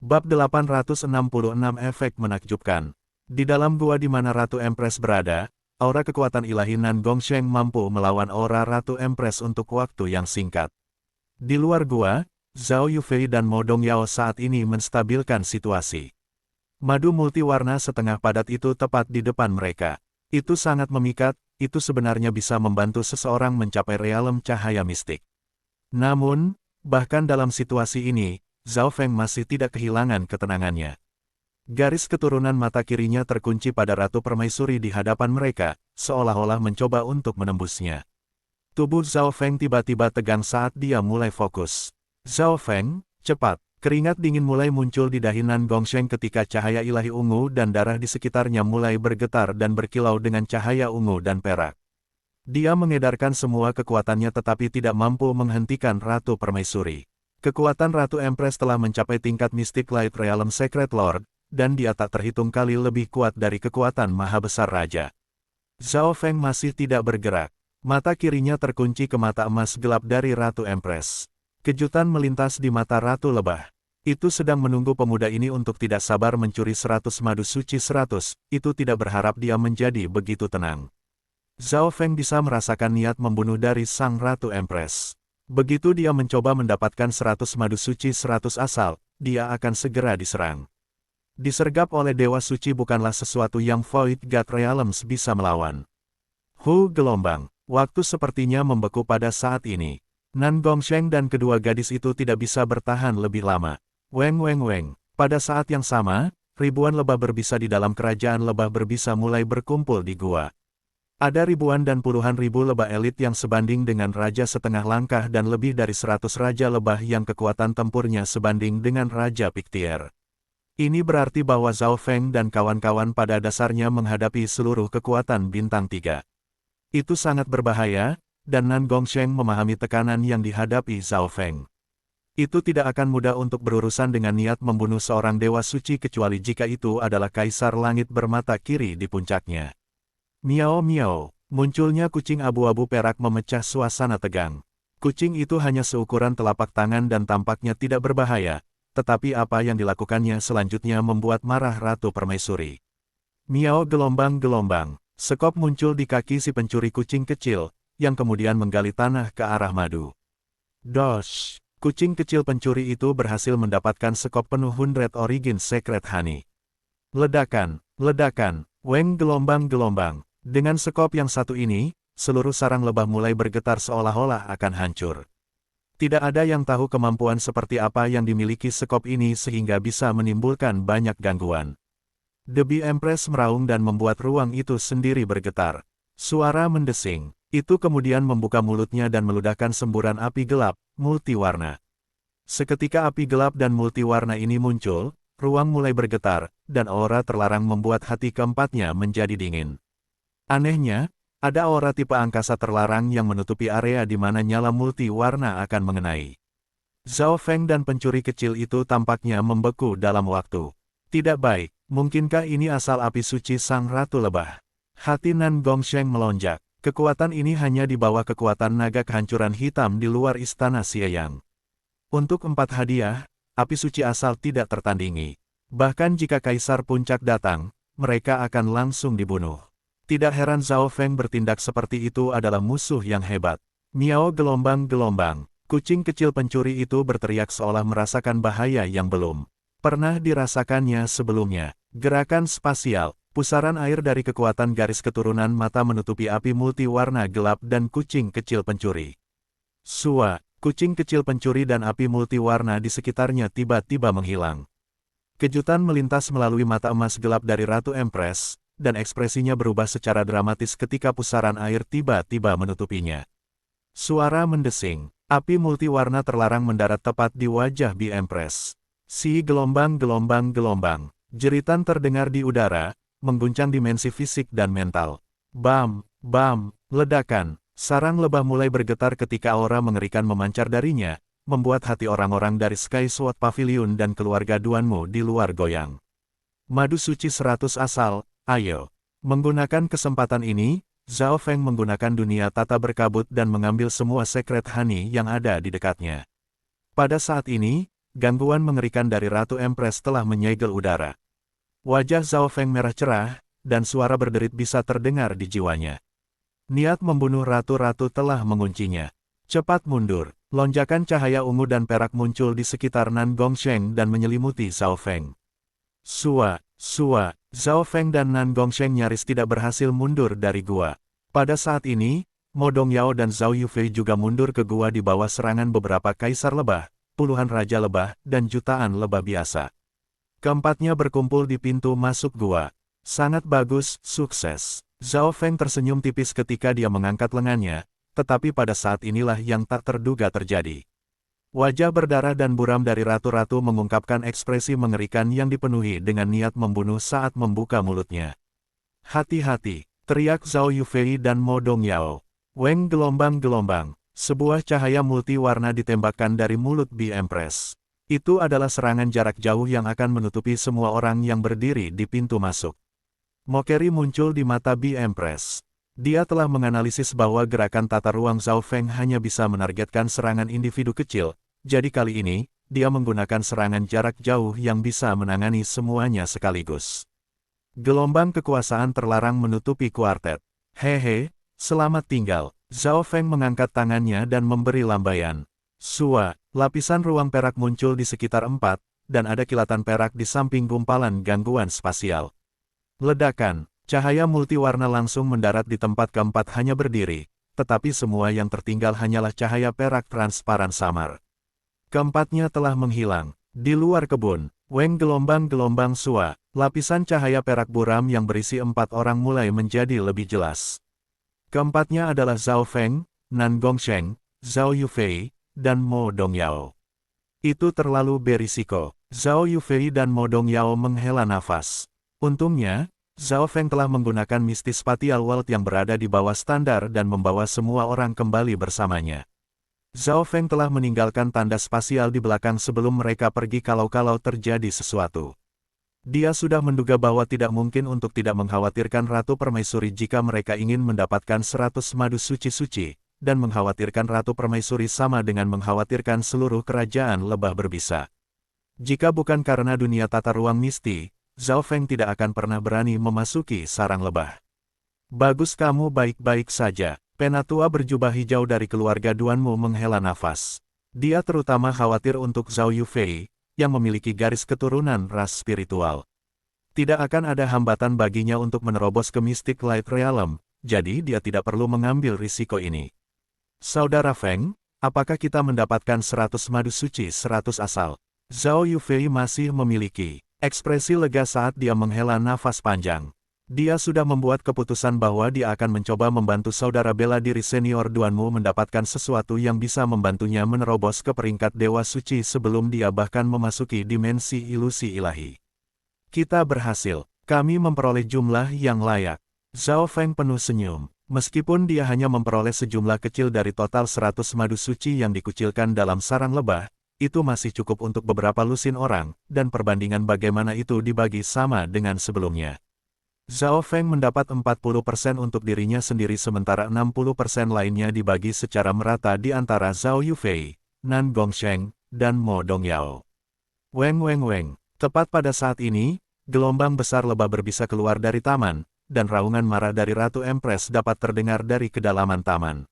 Bab 866 Efek Menakjubkan. Di dalam gua di mana Ratu Empress berada, aura kekuatan ilahi Nan Gongsheng mampu melawan aura Ratu Empress untuk waktu yang singkat. Di luar gua, Zhao Yufei dan Mo Dongyao saat ini menstabilkan situasi. Madu multiwarna setengah padat itu tepat di depan mereka. Itu sangat memikat, itu sebenarnya bisa membantu seseorang mencapai realem cahaya mistik. Namun, bahkan dalam situasi ini, Zhao Feng masih tidak kehilangan ketenangannya. Garis keturunan mata kirinya terkunci pada Ratu Permaisuri di hadapan mereka, seolah-olah mencoba untuk menembusnya. Tubuh Zhao Feng tiba-tiba tegang saat dia mulai fokus. Zhao Feng, cepat! Keringat dingin mulai muncul di dahi Nan Gongsheng ketika cahaya ilahi ungu dan darah di sekitarnya mulai bergetar dan berkilau dengan cahaya ungu dan perak. Dia mengedarkan semua kekuatannya tetapi tidak mampu menghentikan Ratu Permaisuri. Kekuatan Ratu Empress telah mencapai tingkat Mystic Light Realm Secret Lord, dan dia tak terhitung kali lebih kuat dari kekuatan Maha Besar Raja. Zhao Feng masih tidak bergerak. Mata kirinya terkunci ke mata emas gelap dari Ratu Empress. Kejutan melintas di mata Ratu Lebah. Itu sedang menunggu pemuda ini untuk tidak sabar mencuri 100 madu suci 100, itu tidak berharap dia menjadi begitu tenang. Zhao Feng bisa merasakan niat membunuh dari Sang Ratu Empress. Begitu dia mencoba mendapatkan 100 madu suci 100 asal, dia akan segera diserang. Disergap oleh Dewa Suci bukanlah sesuatu yang Void God Realms bisa melawan. Gelombang. Waktu sepertinya membeku pada saat ini. Nan Gongsheng dan kedua gadis itu tidak bisa bertahan lebih lama. Weng. Pada saat yang sama, ribuan lebah berbisa di dalam kerajaan lebah berbisa mulai berkumpul di gua. Ada ribuan dan puluhan ribu lebah elit yang sebanding dengan Raja Setengah Langkah dan lebih dari 100 Raja Lebah yang kekuatan tempurnya sebanding dengan Raja Piktier. Ini berarti bahwa Zhao Feng dan kawan-kawan pada dasarnya menghadapi seluruh kekuatan bintang 3. Itu sangat berbahaya, dan Nan Gongsheng memahami tekanan yang dihadapi Zhao Feng. Itu tidak akan mudah untuk berurusan dengan niat membunuh seorang dewa suci kecuali jika itu adalah Kaisar Langit bermata kiri di puncaknya. Miao, munculnya kucing abu-abu perak memecah suasana tegang. Kucing itu hanya seukuran telapak tangan dan tampaknya tidak berbahaya, tetapi apa yang dilakukannya selanjutnya membuat marah Ratu Permaisuri. Miao gelombang, sekop muncul di kaki si pencuri kucing kecil, yang kemudian menggali tanah ke arah madu. Dosh! Kucing kecil pencuri itu berhasil mendapatkan sekop penuh 100 Origin Secret Honey. Ledakan, weng gelombang. Dengan sekop yang satu ini, seluruh sarang lebah mulai bergetar seolah-olah akan hancur. Tidak ada yang tahu kemampuan seperti apa yang dimiliki sekop ini sehingga bisa menimbulkan banyak gangguan. The Bee Empress meraung dan membuat ruang itu sendiri bergetar. Suara mendesing, itu kemudian membuka mulutnya dan meludahkan semburan api gelap, multiwarna. Seketika api gelap dan multiwarna ini muncul, ruang mulai bergetar, dan aura terlarang membuat hati keempatnya menjadi dingin. Anehnya, ada aura tipe angkasa terlarang yang menutupi area di mana nyala multiwarna akan mengenai. Zhao Feng dan pencuri kecil itu tampaknya membeku dalam waktu. Tidak baik, mungkinkah ini asal api suci Sang Ratu Lebah? Hati Nan Gongsheng melonjak. Kekuatan ini hanya di bawah kekuatan naga kehancuran hitam di luar istana Xieyang. Untuk 4 hadiah, api suci asal tidak tertandingi. Bahkan jika Kaisar Puncak datang, mereka akan langsung dibunuh. Tidak heran Zhao Feng bertindak seperti itu adalah musuh yang hebat. Miao gelombang, kucing kecil pencuri itu berteriak seolah merasakan bahaya yang belum pernah dirasakannya sebelumnya. Gerakan spasial, pusaran air dari kekuatan garis keturunan mata menutupi api multiwarna gelap dan kucing kecil pencuri. Kucing kecil pencuri dan api multiwarna di sekitarnya tiba-tiba menghilang. Kejutan melintas melalui mata emas gelap dari Ratu Empress, dan ekspresinya berubah secara dramatis ketika pusaran air tiba-tiba menutupinya. Suara mendesing, api multiwarna terlarang mendarat tepat di wajah Bee Empress. Si gelombang, jeritan terdengar di udara, mengguncang dimensi fisik dan mental. Bam, ledakan, sarang lebah mulai bergetar ketika aura mengerikan memancar darinya, membuat hati orang-orang dari Sky Sword Pavilion dan keluarga Duanmu di luar goyang. Madu suci 100 asal. Ayo. Menggunakan kesempatan ini, Zhao Feng menggunakan dunia tata berkabut dan mengambil semua secret honey yang ada di dekatnya. Pada saat ini, gangguan mengerikan dari Ratu Empress telah menyegel udara. Wajah Zhao Feng merah cerah, dan suara berderit bisa terdengar di jiwanya. Niat membunuh ratu-ratu telah menguncinya. Cepat mundur. Lonjakan cahaya ungu dan perak muncul di sekitar Nan Gongsheng dan menyelimuti Zhao Feng. Sua, Zhao Feng dan Nan Gongsheng nyaris tidak berhasil mundur dari gua. Pada saat ini, Mo Dongyao dan Zhao Yufei juga mundur ke gua di bawah serangan beberapa kaisar lebah, puluhan raja lebah, dan jutaan lebah biasa. Keempatnya berkumpul di pintu masuk gua. Sangat bagus, sukses. Zhao Feng tersenyum tipis ketika dia mengangkat lengannya, tetapi pada saat inilah yang tak terduga terjadi. Wajah berdarah dan buram dari ratu-ratu mengungkapkan ekspresi mengerikan yang dipenuhi dengan niat membunuh saat membuka mulutnya. Hati-hati, teriak Zhao Yufei dan Mo Dongyao. Weng gelombang-gelombang, sebuah cahaya multi-warna ditembakkan dari mulut Bi Empress. Itu adalah serangan jarak jauh yang akan menutupi semua orang yang berdiri di pintu masuk. Mokeri muncul di mata Bi Empress. Dia telah menganalisis bahwa gerakan tata ruang Zhao Feng hanya bisa menargetkan serangan individu kecil, jadi kali ini, dia menggunakan serangan jarak jauh yang bisa menangani semuanya sekaligus. Gelombang kekuasaan terlarang menutupi kuartet. Hehe, selamat tinggal. Zhao Feng mengangkat tangannya dan memberi lambaian. Sua, lapisan ruang perak muncul di sekitar 4, dan ada kilatan perak di samping gumpalan gangguan spasial. Ledakan, cahaya multiwarna langsung mendarat di tempat keempat hanya berdiri, tetapi semua yang tertinggal hanyalah cahaya perak transparan samar. Keempatnya telah menghilang. Di luar kebun, Weng gelombang-gelombang Sua, lapisan cahaya perak buram yang berisi 4 orang mulai menjadi lebih jelas. Keempatnya adalah Zhao Feng, Nan Gongsheng, Zhao Yufei, dan Mo Dongyao. Itu terlalu berisiko. Zhao Yufei dan Mo Dongyao menghela nafas. Untungnya, Zhao Feng telah menggunakan mistis spatial world yang berada di bawah standar dan membawa semua orang kembali bersamanya. Zhao Feng telah meninggalkan tanda spasial di belakang sebelum mereka pergi kalau-kalau terjadi sesuatu. Dia sudah menduga bahwa tidak mungkin untuk tidak mengkhawatirkan Ratu Permaisuri jika mereka ingin mendapatkan 100 madu suci-suci, dan mengkhawatirkan Ratu Permaisuri sama dengan mengkhawatirkan seluruh kerajaan lebah berbisa. Jika bukan karena dunia tata ruang misti, Zhao Feng tidak akan pernah berani memasuki sarang lebah. Bagus, kamu baik-baik saja. Penatua berjubah hijau dari keluarga Duanmu menghela nafas. Dia terutama khawatir untuk Zhao Yufei, yang memiliki garis keturunan ras spiritual. Tidak akan ada hambatan baginya untuk menerobos ke Mystic Light Realm, jadi dia tidak perlu mengambil risiko ini. Saudara Feng, apakah kita mendapatkan 100 madu suci 100 asal? Zhao Yufei masih memiliki ekspresi lega saat dia menghela nafas panjang. Dia sudah membuat keputusan bahwa dia akan mencoba membantu saudara bela diri senior Duanmu mendapatkan sesuatu yang bisa membantunya menerobos ke peringkat Dewa Suci sebelum dia bahkan memasuki dimensi ilusi ilahi. Kita berhasil. Kami memperoleh jumlah yang layak. Zhao Feng penuh senyum. Meskipun dia hanya memperoleh sejumlah kecil dari total 100 madu suci yang dikucilkan dalam sarang lebah, itu masih cukup untuk beberapa lusin orang, dan perbandingan bagaimana itu dibagi sama dengan sebelumnya. Zhao Feng mendapat 40% untuk dirinya sendiri sementara 60% lainnya dibagi secara merata di antara Zhao Yufei, Nan Gongsheng, dan Mo Dongyao. Weng. Tepat pada saat ini, gelombang besar lebah berbisa keluar dari taman, dan raungan marah dari Ratu Empress dapat terdengar dari kedalaman taman.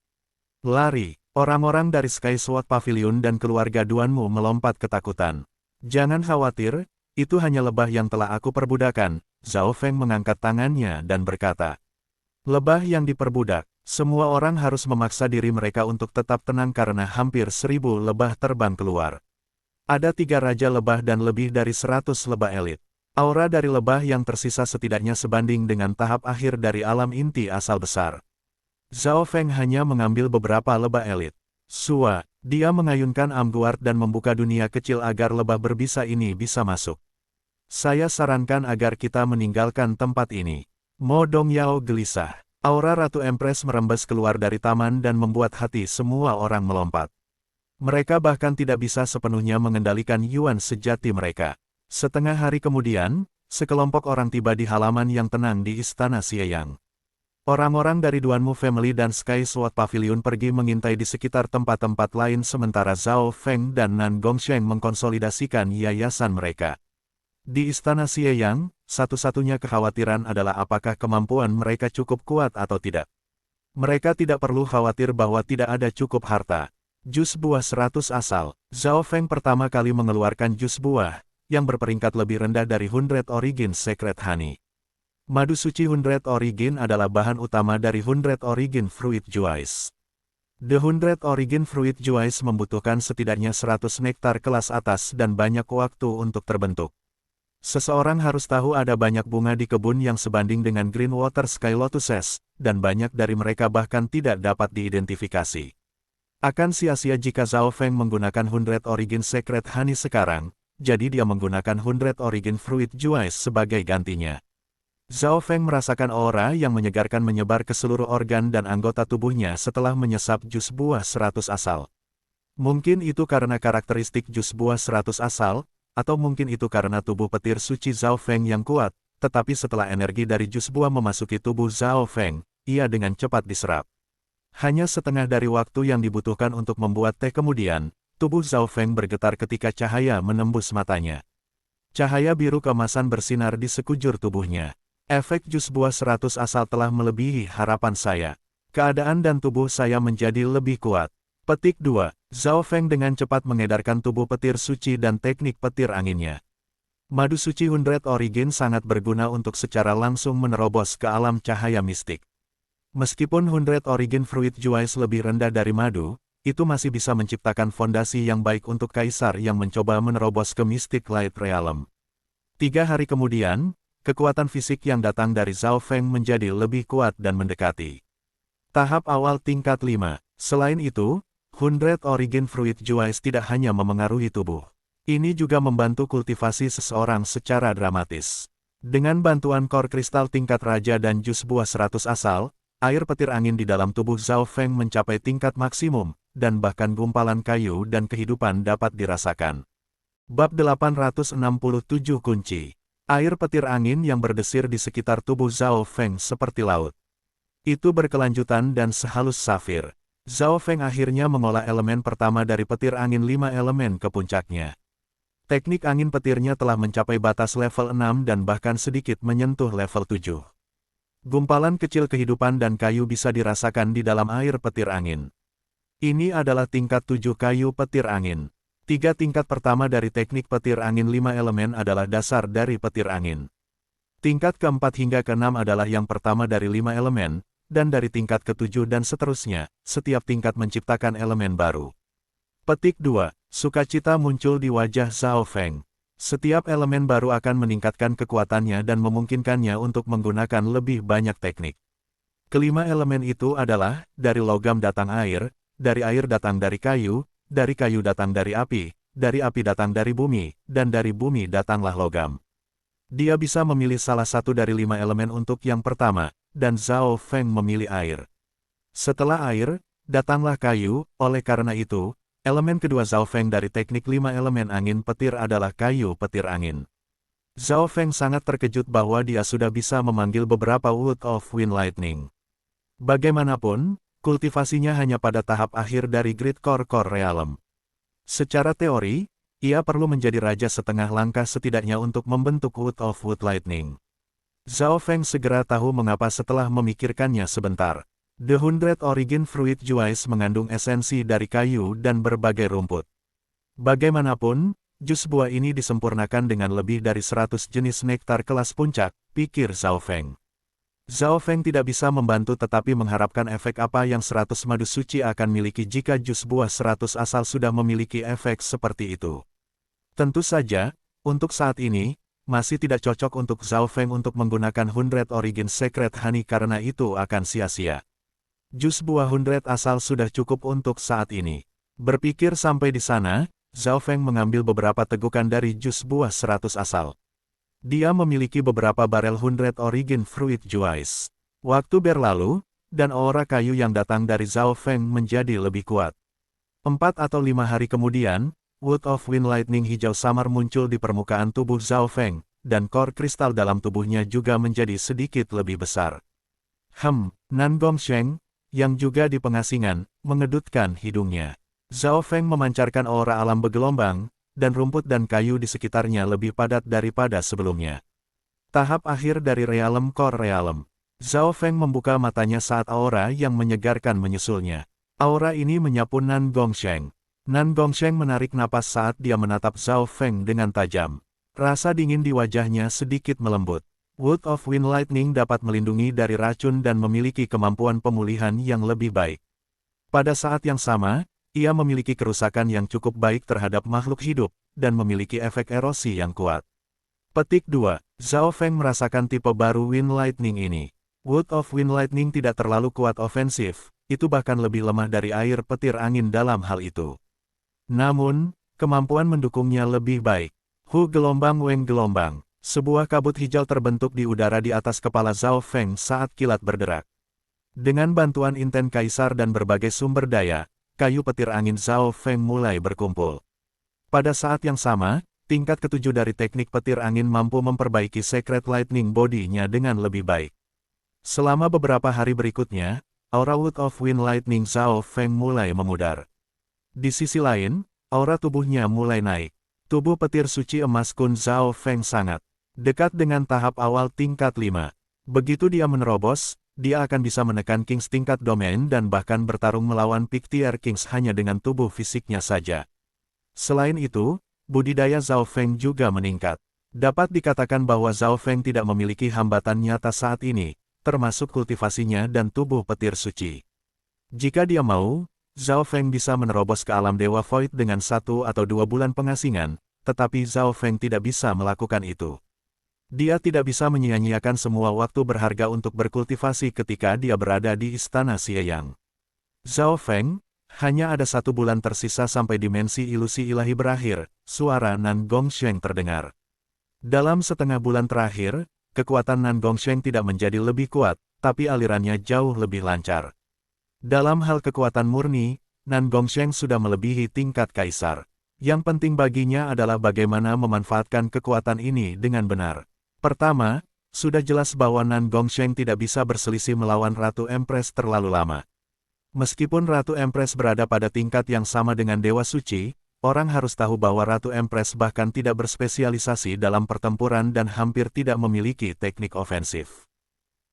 Lari, orang-orang dari Sky Sword Pavilion dan keluarga Duanmu melompat ketakutan. Jangan khawatir, itu hanya lebah yang telah aku perbudakan. Zhao Feng mengangkat tangannya dan berkata, lebah yang diperbudak, semua orang harus memaksa diri mereka untuk tetap tenang karena hampir 1000 lebah terbang keluar. Ada 3 raja lebah dan lebih dari 100 lebah elit. Aura dari lebah yang tersisa setidaknya sebanding dengan tahap akhir dari alam inti asal besar. Zhao Feng hanya mengambil beberapa lebah elit. Sua, dia mengayunkan Amguard dan membuka dunia kecil agar lebah berbisa ini bisa masuk. Saya sarankan agar kita meninggalkan tempat ini. Mo Dongyao gelisah. Aura Ratu Empress merembes keluar dari taman dan membuat hati semua orang melompat. Mereka bahkan tidak bisa sepenuhnya mengendalikan Yuan sejati mereka. Setengah hari kemudian, sekelompok orang tiba di halaman yang tenang di Istana Xieyang. Orang-orang dari Duanmu Family dan Sky Sword Pavilion pergi mengintai di sekitar tempat-tempat lain sementara Zhao Feng dan Nan Gongsheng mengkonsolidasikan yayasan mereka. Di Istana Xieyang, satu-satunya kekhawatiran adalah apakah kemampuan mereka cukup kuat atau tidak. Mereka tidak perlu khawatir bahwa tidak ada cukup harta. Jus buah 100 asal. Zhao Feng pertama kali mengeluarkan jus buah, yang berperingkat lebih rendah dari 100 Origin Secret Honey. Madu suci 100 Origin adalah bahan utama dari 100 Origin Fruit Juice. The 100 Origin Fruit Juice membutuhkan setidaknya 100 nektar kelas atas dan banyak waktu untuk terbentuk. Seseorang harus tahu ada banyak bunga di kebun yang sebanding dengan Green Water Sky Lotuses, dan banyak dari mereka bahkan tidak dapat diidentifikasi. Akan sia-sia jika Zhao Feng menggunakan 100 Origin Secret Honey sekarang, jadi dia menggunakan 100 Origin Fruit Juice sebagai gantinya. Zhao Feng merasakan aura yang menyegarkan menyebar ke seluruh organ dan anggota tubuhnya setelah menyesap jus buah 100 asal. Mungkin itu karena karakteristik jus buah 100 asal, atau mungkin itu karena tubuh petir suci Zhao Feng yang kuat, tetapi setelah energi dari jus buah memasuki tubuh Zhao Feng, ia dengan cepat diserap. Hanya setengah dari waktu yang dibutuhkan untuk membuat teh kemudian, tubuh Zhao Feng bergetar ketika cahaya menembus matanya. Cahaya biru keemasan bersinar di sekujur tubuhnya. Efek jus buah 100 asal telah melebihi harapan saya. Keadaan dan tubuh saya menjadi lebih kuat. Petik 2. Zhao Feng dengan cepat mengedarkan tubuh petir suci dan teknik petir anginnya. Madu suci 100 Origin sangat berguna untuk secara langsung menerobos ke alam cahaya mistik. Meskipun 100 Origin Fruit Juice lebih rendah dari madu, itu masih bisa menciptakan fondasi yang baik untuk kaisar yang mencoba menerobos ke Mystic Light Realm. 3 hari kemudian, kekuatan fisik yang datang dari Zhao Feng menjadi lebih kuat dan mendekati tahap awal tingkat 5. Selain itu, 100 Origin Fruit Juice tidak hanya memengaruhi tubuh. Ini juga membantu kultivasi seseorang secara dramatis. Dengan bantuan kor kristal tingkat raja dan jus buah 100 asal, air petir angin di dalam tubuh Zhao Feng mencapai tingkat maksimum, dan bahkan gumpalan kayu dan kehidupan dapat dirasakan. Bab 867 Kunci. Air petir angin yang berdesir di sekitar tubuh Zhao Feng seperti laut. Itu berkelanjutan dan sehalus safir. Zhao Feng akhirnya mengolah elemen pertama dari petir angin 5 elemen ke puncaknya. Teknik angin petirnya telah mencapai batas level 6 dan bahkan sedikit menyentuh level 7. Gumpalan kecil kehidupan dan kayu bisa dirasakan di dalam air petir angin. Ini adalah tingkat 7 kayu petir angin. 3 tingkat pertama dari teknik petir angin 5 elemen adalah dasar dari petir angin. Tingkat keempat hingga keenam adalah yang pertama dari 5 elemen, dan dari tingkat ke-7 dan seterusnya, setiap tingkat menciptakan elemen baru. Petik 2. Sukacita muncul di wajah Zhao Feng. Setiap elemen baru akan meningkatkan kekuatannya dan memungkinkannya untuk menggunakan lebih banyak teknik. Kelima elemen itu adalah, dari logam datang air, dari air datang dari kayu datang dari api datang dari bumi, dan dari bumi datanglah logam. Dia bisa memilih salah satu dari 5 elemen untuk yang pertama, dan Zhao Feng memilih air. Setelah air, datanglah kayu, oleh karena itu, elemen kedua Zhao Feng dari teknik 5 elemen angin petir adalah kayu petir angin. Zhao Feng sangat terkejut bahwa dia sudah bisa memanggil beberapa Wood of Wind Lightning. Bagaimanapun, kultivasinya hanya pada tahap akhir dari Great Core Realm. Secara teori, ia perlu menjadi raja setengah langkah setidaknya untuk membentuk Wood of Wood Lightning. Zhao Feng segera tahu mengapa setelah memikirkannya sebentar. The 100 Origin Fruit Juice mengandung esensi dari kayu dan berbagai rumput. Bagaimanapun, jus buah ini disempurnakan dengan lebih dari 100 jenis nektar kelas puncak, pikir Zhao Feng. Zhao Feng tidak bisa membantu tetapi mengharapkan efek apa yang 100 madu suci akan miliki jika jus buah 100 asal sudah memiliki efek seperti itu. Tentu saja, untuk saat ini, masih tidak cocok untuk Zhao Feng untuk menggunakan 100 Origin Secret Honey karena itu akan sia-sia. Jus buah 100 asal sudah cukup untuk saat ini. Berpikir sampai di sana, Zhao Feng mengambil beberapa tegukan dari jus buah 100 asal. Dia memiliki beberapa barel 100 Origin Fruit Juice. Waktu berlalu, dan aura kayu yang datang dari Zhao Feng menjadi lebih kuat. 4 atau 5 hari kemudian, Wood of Wind Lightning hijau samar muncul di permukaan tubuh Zhao Feng, dan kor kristal dalam tubuhnya juga menjadi sedikit lebih besar. Nan Gongsheng, yang juga di pengasingan, mengedutkan hidungnya. Zhao Feng memancarkan aura alam bergelombang, dan rumput dan kayu di sekitarnya lebih padat daripada sebelumnya. Tahap akhir dari Realm Core Realm. Zhao Feng membuka matanya saat aura yang menyegarkan menyusulnya. Aura ini menyapu Nan Gongsheng. Nan Gongsheng menarik napas saat dia menatap Zhao Feng dengan tajam. Rasa dingin di wajahnya sedikit melembut. Wood of Wind Lightning dapat melindungi dari racun dan memiliki kemampuan pemulihan yang lebih baik. Pada saat yang sama, ia memiliki kerusakan yang cukup baik terhadap makhluk hidup, dan memiliki efek erosi yang kuat. Petik 2. Zhao Feng merasakan tipe baru Wind Lightning ini. Wood of Wind Lightning tidak terlalu kuat ofensif, itu bahkan lebih lemah dari air petir angin dalam hal itu. Namun, kemampuan mendukungnya lebih baik. Hu gelombang Weng gelombang. Sebuah kabut hijau terbentuk di udara di atas kepala Zhao Feng saat kilat berderak. Dengan bantuan Inten Kaisar dan berbagai sumber daya, kayu petir angin Zhao Feng mulai berkumpul. Pada saat yang sama, tingkat ketujuh dari teknik petir angin mampu memperbaiki Secret Lightning Body-nya dengan lebih baik. Selama beberapa hari berikutnya, aura Wood of Wind Lightning Zhao Feng mulai memudar. Di sisi lain, aura tubuhnya mulai naik. Tubuh petir suci emas Kun Zhao Feng sangat dekat dengan tahap awal tingkat 5. Begitu dia menerobos, dia akan bisa menekan Kings tingkat domain dan bahkan bertarung melawan Pictier Kings hanya dengan tubuh fisiknya saja. Selain itu, budidaya Zhao Feng juga meningkat. Dapat dikatakan bahwa Zhao Feng tidak memiliki hambatan nyata saat ini, termasuk kultivasinya dan tubuh petir suci. Jika dia mau, Zhao Feng bisa menerobos ke alam Dewa Void dengan 1 atau 2 bulan pengasingan, tetapi Zhao Feng tidak bisa melakukan itu. Dia tidak bisa menyia-nyiakan semua waktu berharga untuk berkultivasi ketika dia berada di Istana Xieyang. Zhao Feng, hanya ada 1 bulan tersisa sampai dimensi ilusi ilahi berakhir, suara Nan Gongsheng terdengar. Dalam setengah bulan terakhir, kekuatan Nan Gongsheng tidak menjadi lebih kuat, tapi alirannya jauh lebih lancar. Dalam hal kekuatan murni, Nan Gongsheng sudah melebihi tingkat kaisar. Yang penting baginya adalah bagaimana memanfaatkan kekuatan ini dengan benar. Pertama, sudah jelas bahwa Nan Gongsheng tidak bisa berselisih melawan Ratu Empress terlalu lama. Meskipun Ratu Empress berada pada tingkat yang sama dengan Dewa Suci, orang harus tahu bahwa Ratu Empress bahkan tidak berspesialisasi dalam pertempuran dan hampir tidak memiliki teknik ofensif.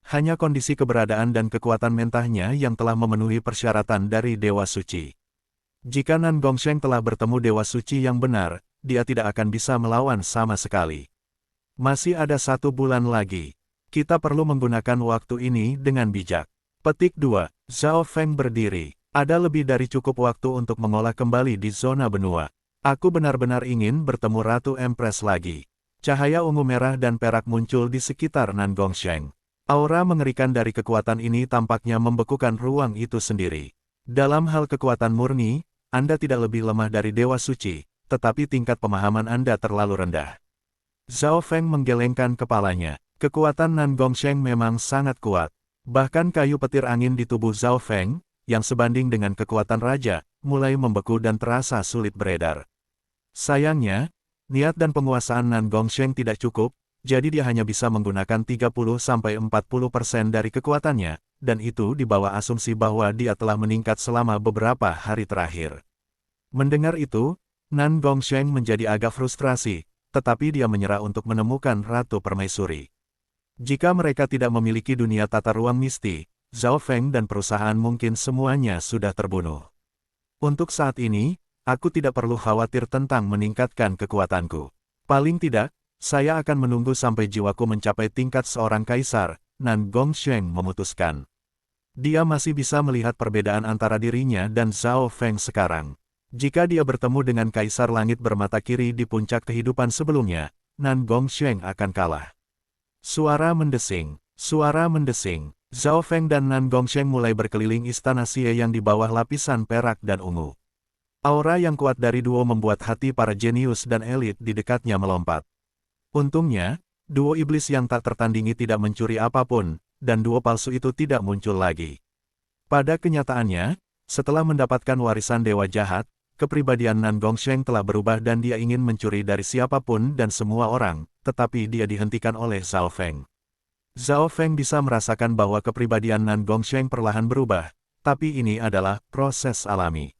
Hanya kondisi keberadaan dan kekuatan mentahnya yang telah memenuhi persyaratan dari Dewa Suci. Jika Nan Gongsheng telah bertemu Dewa Suci yang benar, dia tidak akan bisa melawan sama sekali. Masih ada 1 bulan lagi. Kita perlu menggunakan waktu ini dengan bijak. Petik 2. Zhao Feng berdiri. Ada lebih dari cukup waktu untuk mengolah kembali di zona benua. Aku benar-benar ingin bertemu Ratu Empress lagi. Cahaya ungu merah dan perak muncul di sekitar Nan Gongsheng. Aura mengerikan dari kekuatan ini tampaknya membekukan ruang itu sendiri. Dalam hal kekuatan murni, Anda tidak lebih lemah dari Dewa Suci, tetapi tingkat pemahaman Anda terlalu rendah. Zhao Feng menggelengkan kepalanya. Kekuatan Nan Gongsheng memang sangat kuat. Bahkan kayu petir angin di tubuh Zhao Feng, yang sebanding dengan kekuatan raja, mulai membeku dan terasa sulit beredar. Sayangnya, niat dan penguasaan Nan Gongsheng tidak cukup, jadi dia hanya bisa menggunakan 30-40% dari kekuatannya, dan itu di bawah asumsi bahwa dia telah meningkat selama beberapa hari terakhir. Mendengar itu, Nan Gongsheng menjadi agak frustrasi, tetapi dia menyerah untuk menemukan Ratu Permaisuri. Jika mereka tidak memiliki dunia tata ruang misti, Zhao Feng dan perusahaan mungkin semuanya sudah terbunuh. Untuk saat ini, aku tidak perlu khawatir tentang meningkatkan kekuatanku. Paling tidak, saya akan menunggu sampai jiwaku mencapai tingkat seorang kaisar, Nan Gongsheng memutuskan. Dia masih bisa melihat perbedaan antara dirinya dan Zhao Feng sekarang. Jika dia bertemu dengan Kaisar Langit bermata kiri di puncak kehidupan sebelumnya, Nan Gongsheng akan kalah. Suara mendesing, suara mendesing. Zhao Feng dan Nan Gongsheng mulai berkeliling istana Xieyang di bawah lapisan perak dan ungu. Aura yang kuat dari duo membuat hati para jenius dan elit di dekatnya melompat. Untungnya, duo iblis yang tak tertandingi tidak mencuri apapun, dan duo palsu itu tidak muncul lagi. Pada kenyataannya, setelah mendapatkan warisan Dewa Jahat, kepribadian Nan Gongsheng telah berubah dan dia ingin mencuri dari siapapun dan semua orang, tetapi dia dihentikan oleh Zhao Feng. Zhao Feng bisa merasakan bahwa kepribadian Nan Gongsheng perlahan berubah, tapi ini adalah proses alami.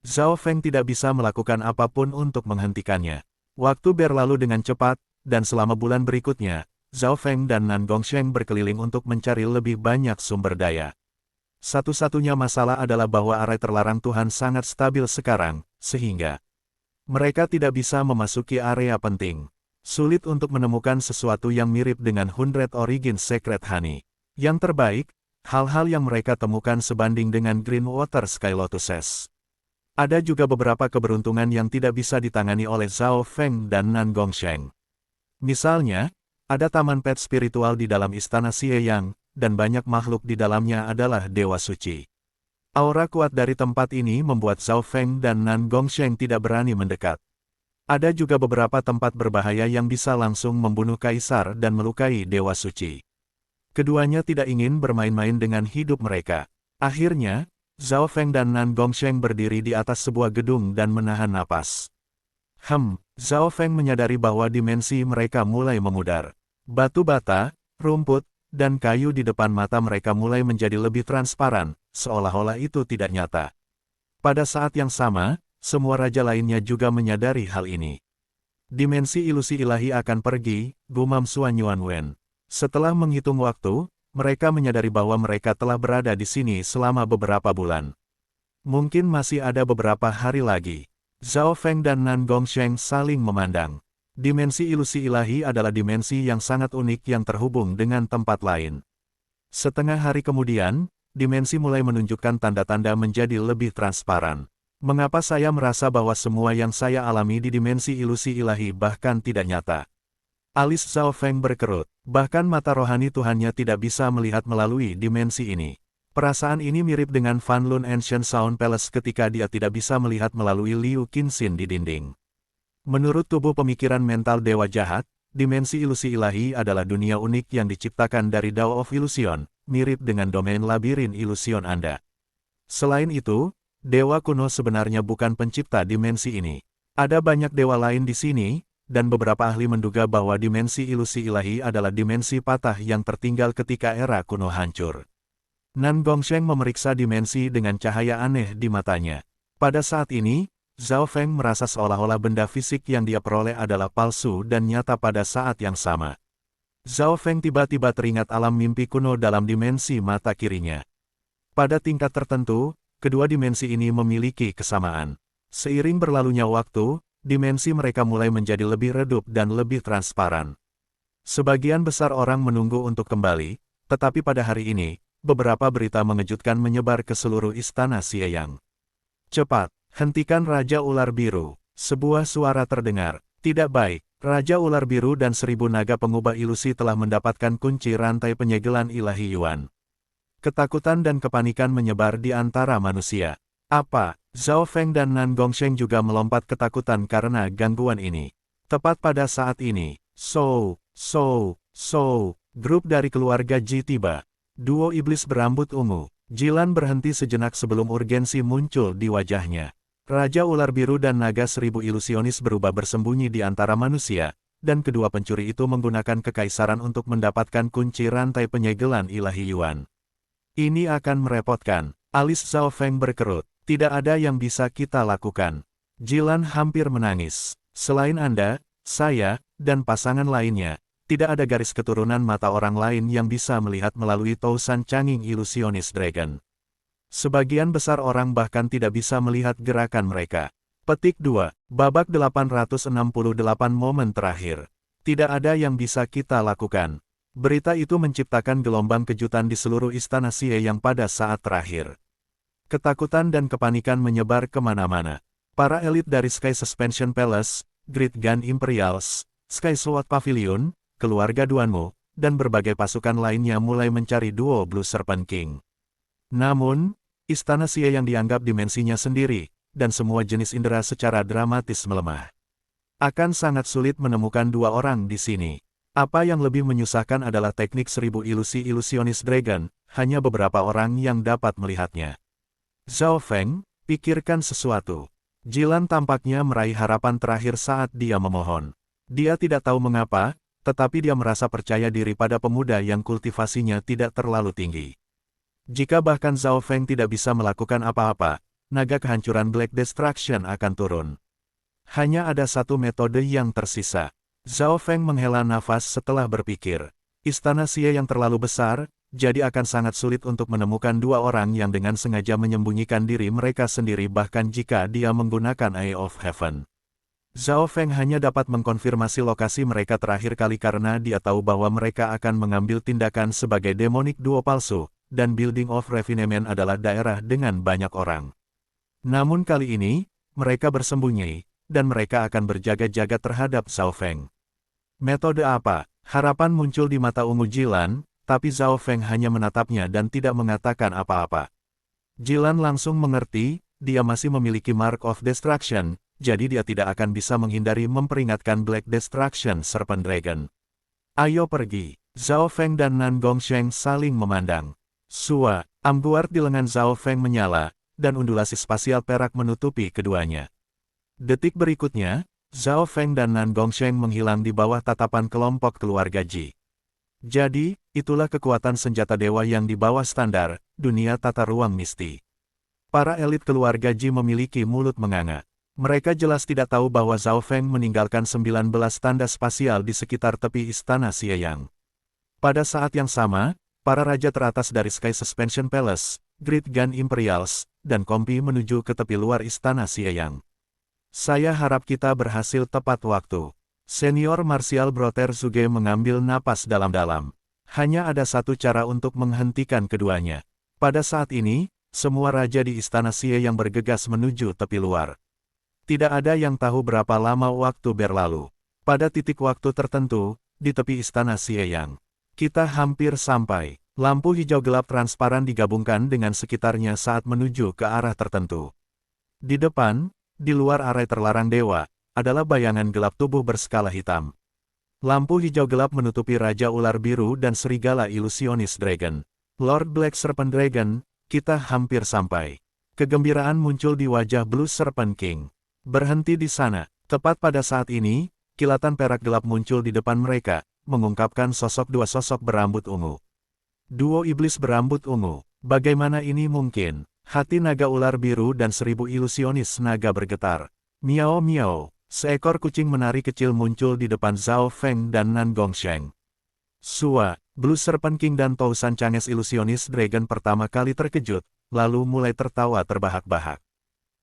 Zhao Feng tidak bisa melakukan apapun untuk menghentikannya. Waktu berlalu dengan cepat, dan selama bulan berikutnya, Zhao Feng dan Nan Gongsheng berkeliling untuk mencari lebih banyak sumber daya. Satu-satunya masalah adalah bahwa area terlarang Tuhan sangat stabil sekarang, sehingga mereka tidak bisa memasuki area penting. Sulit untuk menemukan sesuatu yang mirip dengan 100 Origin Secret Honey. Yang terbaik, hal-hal yang mereka temukan sebanding dengan Green Water Sky Lotuses. Ada juga beberapa keberuntungan yang tidak bisa ditangani oleh Zhao Feng dan Nan Gongsheng. Misalnya, ada taman pet spiritual di dalam istana Xieyang, dan banyak makhluk di dalamnya adalah dewa suci. Aura kuat dari tempat ini membuat Zhao Feng dan Nan Gongsheng tidak berani mendekat. Ada juga beberapa tempat berbahaya yang bisa langsung membunuh kaisar dan melukai dewa suci. Keduanya tidak ingin bermain-main dengan hidup mereka. Akhirnya, Zhao Feng dan Nan Gongsheng berdiri di atas sebuah gedung dan menahan napas. Zhao Feng menyadari bahwa dimensi mereka mulai memudar. Batu bata, rumput, dan kayu di depan mata mereka mulai menjadi lebih transparan, seolah-olah itu tidak nyata. Pada saat yang sama, semua raja lainnya juga menyadari hal ini. Dimensi ilusi ilahi akan pergi, gumam Suan Yuanwen. Setelah menghitung waktu, mereka menyadari bahwa mereka telah berada di sini selama beberapa bulan. Mungkin masih ada beberapa hari lagi. Zhao Feng dan Nan Gongsheng saling memandang. Dimensi ilusi ilahi adalah dimensi yang sangat unik yang terhubung dengan tempat lain. Setengah hari kemudian, dimensi mulai menunjukkan tanda-tanda menjadi lebih transparan. Mengapa saya merasa bahwa semua yang saya alami di dimensi ilusi ilahi bahkan tidak nyata? Alis Zhao Feng berkerut, bahkan mata rohani Tuhannya tidak bisa melihat melalui dimensi ini. Perasaan ini mirip dengan Fan Lun Ancient Sound Palace ketika dia tidak bisa melihat melalui Liu Qinxin di dinding. Menurut tubuh pemikiran mental dewa jahat, dimensi ilusi ilahi adalah dunia unik yang diciptakan dari Dao of Illusion, mirip dengan domain labirin ilusion Anda. Selain itu, dewa kuno sebenarnya bukan pencipta dimensi ini. Ada banyak dewa lain di sini, dan beberapa ahli menduga bahwa dimensi ilusi ilahi adalah dimensi patah yang tertinggal ketika era kuno hancur. Nan Gongsheng memeriksa dimensi dengan cahaya aneh di matanya. Pada saat ini, Zhao Feng merasa seolah-olah benda fisik yang dia peroleh adalah palsu dan nyata pada saat yang sama. Zhao Feng tiba-tiba teringat alam mimpi kuno dalam dimensi mata kirinya. Pada tingkat tertentu, kedua dimensi ini memiliki kesamaan. Seiring berlalunya waktu, dimensi mereka mulai menjadi lebih redup dan lebih transparan. Sebagian besar orang menunggu untuk kembali, tetapi pada hari ini, beberapa berita mengejutkan menyebar ke seluruh istana Xieyang. Cepat, hentikan Raja Ular Biru. Sebuah suara terdengar. Tidak baik, Raja Ular Biru dan 1000 naga pengubah ilusi telah mendapatkan kunci rantai penyegelan ilahi Yuan. Ketakutan dan kepanikan menyebar di antara manusia. Apa? Zhao Feng dan Nan Gongsheng juga melompat ketakutan karena gangguan ini. Tepat pada saat ini, grup dari keluarga Ji tiba. Duo iblis berambut ungu. Jilan berhenti sejenak sebelum urgensi muncul di wajahnya. Raja Ular Biru dan Naga 1000 ilusionis berubah bersembunyi di antara manusia, dan kedua pencuri itu menggunakan kekaisaran untuk mendapatkan kunci rantai penyegelan ilahi Yuan. Ini akan merepotkan. Alis Zhao Feng berkerut. Tidak ada yang bisa kita lakukan. Jilan hampir menangis. Selain Anda, saya, dan pasangan lainnya, tidak ada garis keturunan mata orang lain yang bisa melihat melalui Tousan Changing Illusionist Dragon. Sebagian besar orang bahkan tidak bisa melihat gerakan mereka. Petik 2. Babak 868 momen terakhir. Tidak ada yang bisa kita lakukan. Berita itu menciptakan gelombang kejutan di seluruh istana Xieyang pada saat terakhir. Ketakutan dan kepanikan menyebar kemana-mana. Para elit dari Sky Suspension Palace, Great Gun Imperials, Sky Sword Pavilion, keluarga Duanmu, dan berbagai pasukan lainnya mulai mencari duo Blue Serpent King. Namun, istana Xieyang dianggap dimensinya sendiri, dan semua jenis indera secara dramatis melemah. Akan sangat sulit menemukan dua orang di sini. Apa yang lebih menyusahkan adalah teknik 1000 ilusi Illusionist Dragon, hanya beberapa orang yang dapat melihatnya. Zhao Feng, pikirkan sesuatu. Jilan tampaknya meraih harapan terakhir saat dia memohon. Dia tidak tahu mengapa, tetapi dia merasa percaya diri pada pemuda yang kultivasinya tidak terlalu tinggi. Jika bahkan Zhao Feng tidak bisa melakukan apa-apa, naga kehancuran Black Destruction akan turun. Hanya ada satu metode yang tersisa. Zhao Feng menghela nafas setelah berpikir. Istana Xie yang terlalu besar, jadi akan sangat sulit untuk menemukan dua orang yang dengan sengaja menyembunyikan diri mereka sendiri bahkan jika dia menggunakan Eye of Heaven. Zhao Feng hanya dapat mengkonfirmasi lokasi mereka terakhir kali karena dia tahu bahwa mereka akan mengambil tindakan sebagai demonic duo palsu, dan Building of Refinement adalah daerah dengan banyak orang. Namun kali ini, mereka bersembunyi, dan mereka akan berjaga-jaga terhadap Zhao Feng. Metode apa? Harapan muncul di mata ungu Jilan, tapi Zhao Feng hanya menatapnya dan tidak mengatakan apa-apa. Jilan langsung mengerti, dia masih memiliki Mark of Destruction, jadi dia tidak akan bisa menghindari memperingatkan Black Destruction Serpent Dragon. Ayo pergi. Zhao Feng dan Nan Gongsheng saling memandang. Sua, ambuard di lengan Zhao Feng menyala, dan undulasi spasial perak menutupi keduanya. Detik berikutnya, Zhao Feng dan Nan Gongsheng menghilang di bawah tatapan kelompok keluarga Ji. Jadi, itulah kekuatan senjata dewa yang di bawah standar, dunia tata ruang misti. Para elit keluarga Ji memiliki mulut menganga. Mereka jelas tidak tahu bahwa Zhao Feng meninggalkan 19 tanda spasial di sekitar tepi istana Xieyang. Pada saat yang sama, para raja teratas dari Sky Suspension Palace, Great Gun Imperials, dan Kompi menuju ke tepi luar istana Xieyang. Saya harap kita berhasil tepat waktu. Senior Martial Brother Zhuge mengambil napas dalam-dalam. Hanya ada satu cara untuk menghentikan keduanya. Pada saat ini, semua raja di istana Xie yang bergegas menuju tepi luar. Tidak ada yang tahu berapa lama waktu berlalu. Pada titik waktu tertentu, di tepi istana Xieyang, kita hampir sampai. Lampu hijau gelap transparan digabungkan dengan sekitarnya saat menuju ke arah tertentu. Di depan, di luar area terlarang dewa, adalah bayangan gelap tubuh berskala hitam. Lampu hijau gelap menutupi Raja Ular Biru dan Serigala Ilusionis Dragon. Lord Black Serpent Dragon, kita hampir sampai. Kegembiraan muncul di wajah Blue Serpent King. Berhenti di sana. Tepat pada saat ini, kilatan perak gelap muncul di depan mereka, mengungkapkan dua sosok berambut ungu. Duo iblis berambut ungu. Bagaimana ini mungkin? Hati naga ular biru dan 1000 ilusionis naga bergetar. Miao miao. Seekor kucing menari kecil muncul di depan Zhao Feng dan Nan Gongsheng. Sua, Blue Serpent King dan Tousan Changes Ilusionis Dragon pertama kali terkejut, lalu mulai tertawa terbahak-bahak.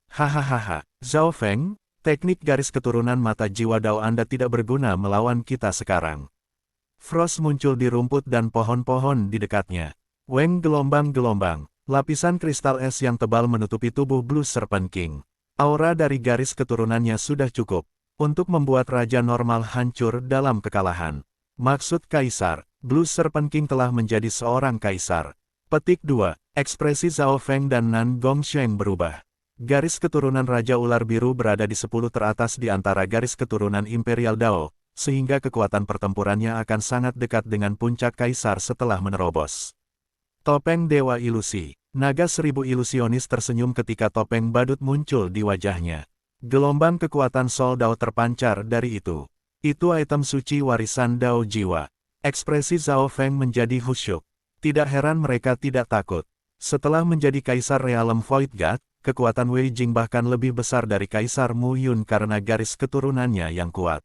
Hahaha, Zhao Feng, teknik garis keturunan mata jiwa Dao Anda tidak berguna melawan kita sekarang. Frost muncul di rumput dan pohon-pohon di dekatnya. Weng gelombang-gelombang, lapisan kristal es yang tebal menutupi tubuh Blue Serpent King. Aura dari garis keturunannya sudah cukup untuk membuat raja normal hancur dalam kekalahan. Maksud Kaisar, Blue Serpent King telah menjadi seorang kaisar. Petik 2. Ekspresi Zhao Feng dan Nan Gongsheng berubah. Garis keturunan Raja Ular Biru berada di 10 teratas di antara garis keturunan Imperial Dao, sehingga kekuatan pertempurannya akan sangat dekat dengan puncak kaisar setelah menerobos. Topeng Dewa Ilusi. Naga 1000 ilusionis tersenyum ketika topeng badut muncul di wajahnya. Gelombang kekuatan Soul Dao terpancar dari itu. Itu item suci warisan Dao jiwa. Ekspresi Zhao Feng menjadi khusyuk. Tidak heran mereka tidak takut. Setelah menjadi Kaisar Realm Void God, kekuatan Wei Jing bahkan lebih besar dari Kaisar Mu Yun karena garis keturunannya yang kuat.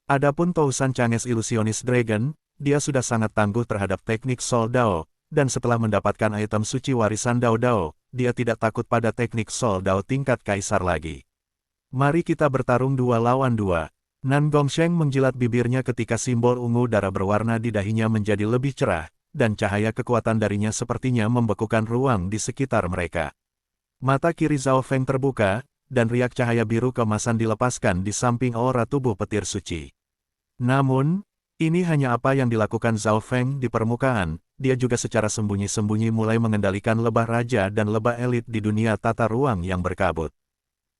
Adapun Tousan Changes Ilusionis Dragon, dia sudah sangat tangguh terhadap teknik Soul Dao. Dan setelah mendapatkan item suci warisan Dao Dao, dia tidak takut pada teknik Soul Dao tingkat kaisar lagi. Mari kita bertarung 2 lawan 2. Nan Gongsheng menjilat bibirnya ketika simbol ungu darah berwarna di dahinya menjadi lebih cerah, dan cahaya kekuatan darinya sepertinya membekukan ruang di sekitar mereka. Mata kiri Zhao Feng terbuka, dan riak cahaya biru keemasan dilepaskan di samping aura tubuh petir suci. Namun, ini hanya apa yang dilakukan Zhao Feng di permukaan. Dia juga secara sembunyi-sembunyi mulai mengendalikan lebah raja dan lebah elit di dunia tata ruang yang berkabut.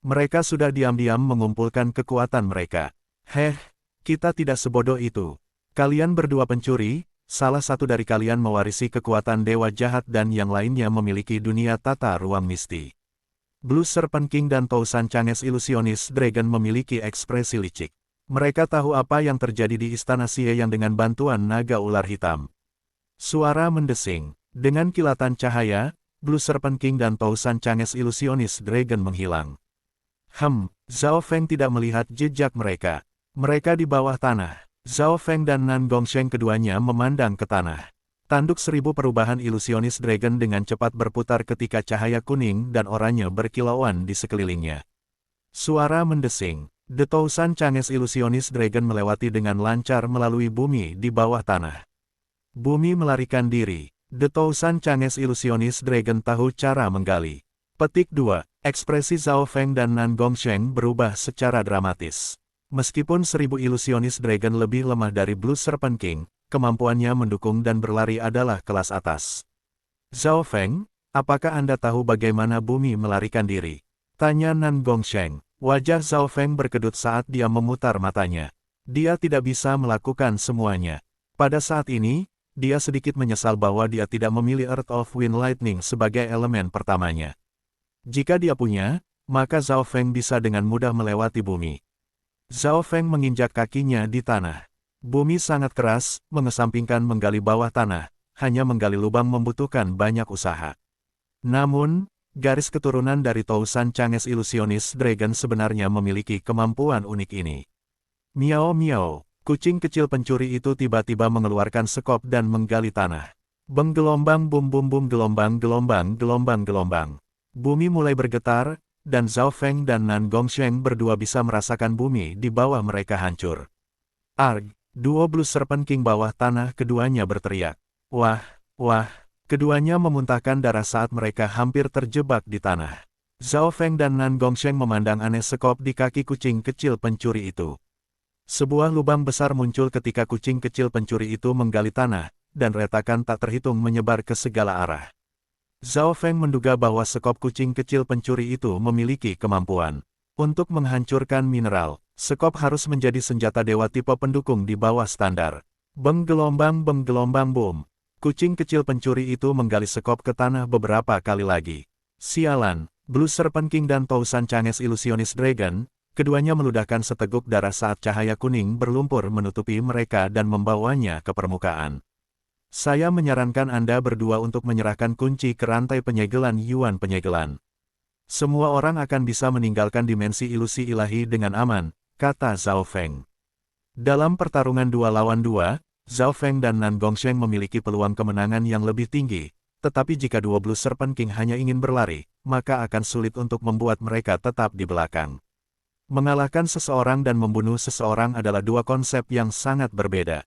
Mereka sudah diam-diam mengumpulkan kekuatan mereka. Kita tidak sebodoh itu. Kalian berdua pencuri, salah satu dari kalian mewarisi kekuatan dewa jahat dan yang lainnya memiliki dunia tata ruang misti. Blue Serpent King dan Tousan Changes Ilusionis Dragon memiliki ekspresi licik. Mereka tahu apa yang terjadi di Istana Xie yang dengan bantuan naga ular hitam. Suara mendesing. Dengan kilatan cahaya, Blue Serpent King dan Tousan Changes Illusionist Dragon menghilang. Zhao Feng tidak melihat jejak mereka. Mereka di bawah tanah. Zhao Feng dan Nan Gongsheng keduanya memandang ke tanah. Tanduk 1000 perubahan Illusionist Dragon dengan cepat berputar ketika cahaya kuning dan oranye berkilauan di sekelilingnya. Suara mendesing. The Tousan Changes Illusionist Dragon melewati dengan lancar melalui bumi di bawah tanah. Bumi melarikan diri. The Tousan Changes Illusionist Dragon tahu cara menggali. Petik 2. Ekspresi Zhao Feng dan Nan Gongsheng berubah secara dramatis. Meskipun 1000 Illusionist Dragon lebih lemah dari Blue Serpent King, kemampuannya mendukung dan berlari adalah kelas atas. Zhao Feng, apakah Anda tahu bagaimana bumi melarikan diri? Tanya Nan Gongsheng. Wajah Zhao Feng berkedut saat dia memutar matanya. Dia tidak bisa melakukan semuanya. Pada saat ini, dia sedikit menyesal bahwa dia tidak memilih Earth of Wind Lightning sebagai elemen pertamanya. Jika dia punya, maka Zhao Feng bisa dengan mudah melewati bumi. Zhao Feng menginjak kakinya di tanah. Bumi sangat keras, mengesampingkan menggali bawah tanah, hanya menggali lubang membutuhkan banyak usaha. Namun, garis keturunan dari Tousan Changes Illusionist Dragon sebenarnya memiliki kemampuan unik ini. Miao miao. Kucing kecil pencuri itu tiba-tiba mengeluarkan sekop dan menggali tanah. Gelombang bum bum bum gelombang gelombang gelombang gelombang. Bumi mulai bergetar, dan Zhao Feng dan Nan Gongsheng berdua bisa merasakan bumi di bawah mereka hancur. Arg! Duo Blue Serpent King bawah tanah keduanya berteriak. Wah, wah! Keduanya memuntahkan darah saat mereka hampir terjebak di tanah. Zhao Feng dan Nan Gongsheng memandang aneh sekop di kaki kucing kecil pencuri itu. Sebuah lubang besar muncul ketika kucing kecil pencuri itu menggali tanah, dan retakan tak terhitung menyebar ke segala arah. Zhao Feng menduga bahwa sekop kucing kecil pencuri itu memiliki kemampuan untuk menghancurkan mineral. Sekop harus menjadi senjata dewa tipe pendukung di bawah standar. Gelombang boom. Kucing kecil pencuri itu menggali sekop ke tanah beberapa kali lagi. Sialan, Blue Serpent King dan Tousan Changes Illusionist Dragon, keduanya meludahkan seteguk darah saat cahaya kuning berlumpur menutupi mereka dan membawanya ke permukaan. Saya menyarankan Anda berdua untuk menyerahkan kunci ke rantai penyegelan Yuan penyegelan. Semua orang akan bisa meninggalkan dimensi ilusi ilahi dengan aman, kata Zhao Feng. Dalam pertarungan 2 lawan 2, Zhao Feng dan Nan Gongsheng memiliki peluang kemenangan yang lebih tinggi, tetapi jika dua Blue Serpent King hanya ingin berlari, maka akan sulit untuk membuat mereka tetap di belakang. Mengalahkan seseorang dan membunuh seseorang adalah dua konsep yang sangat berbeda.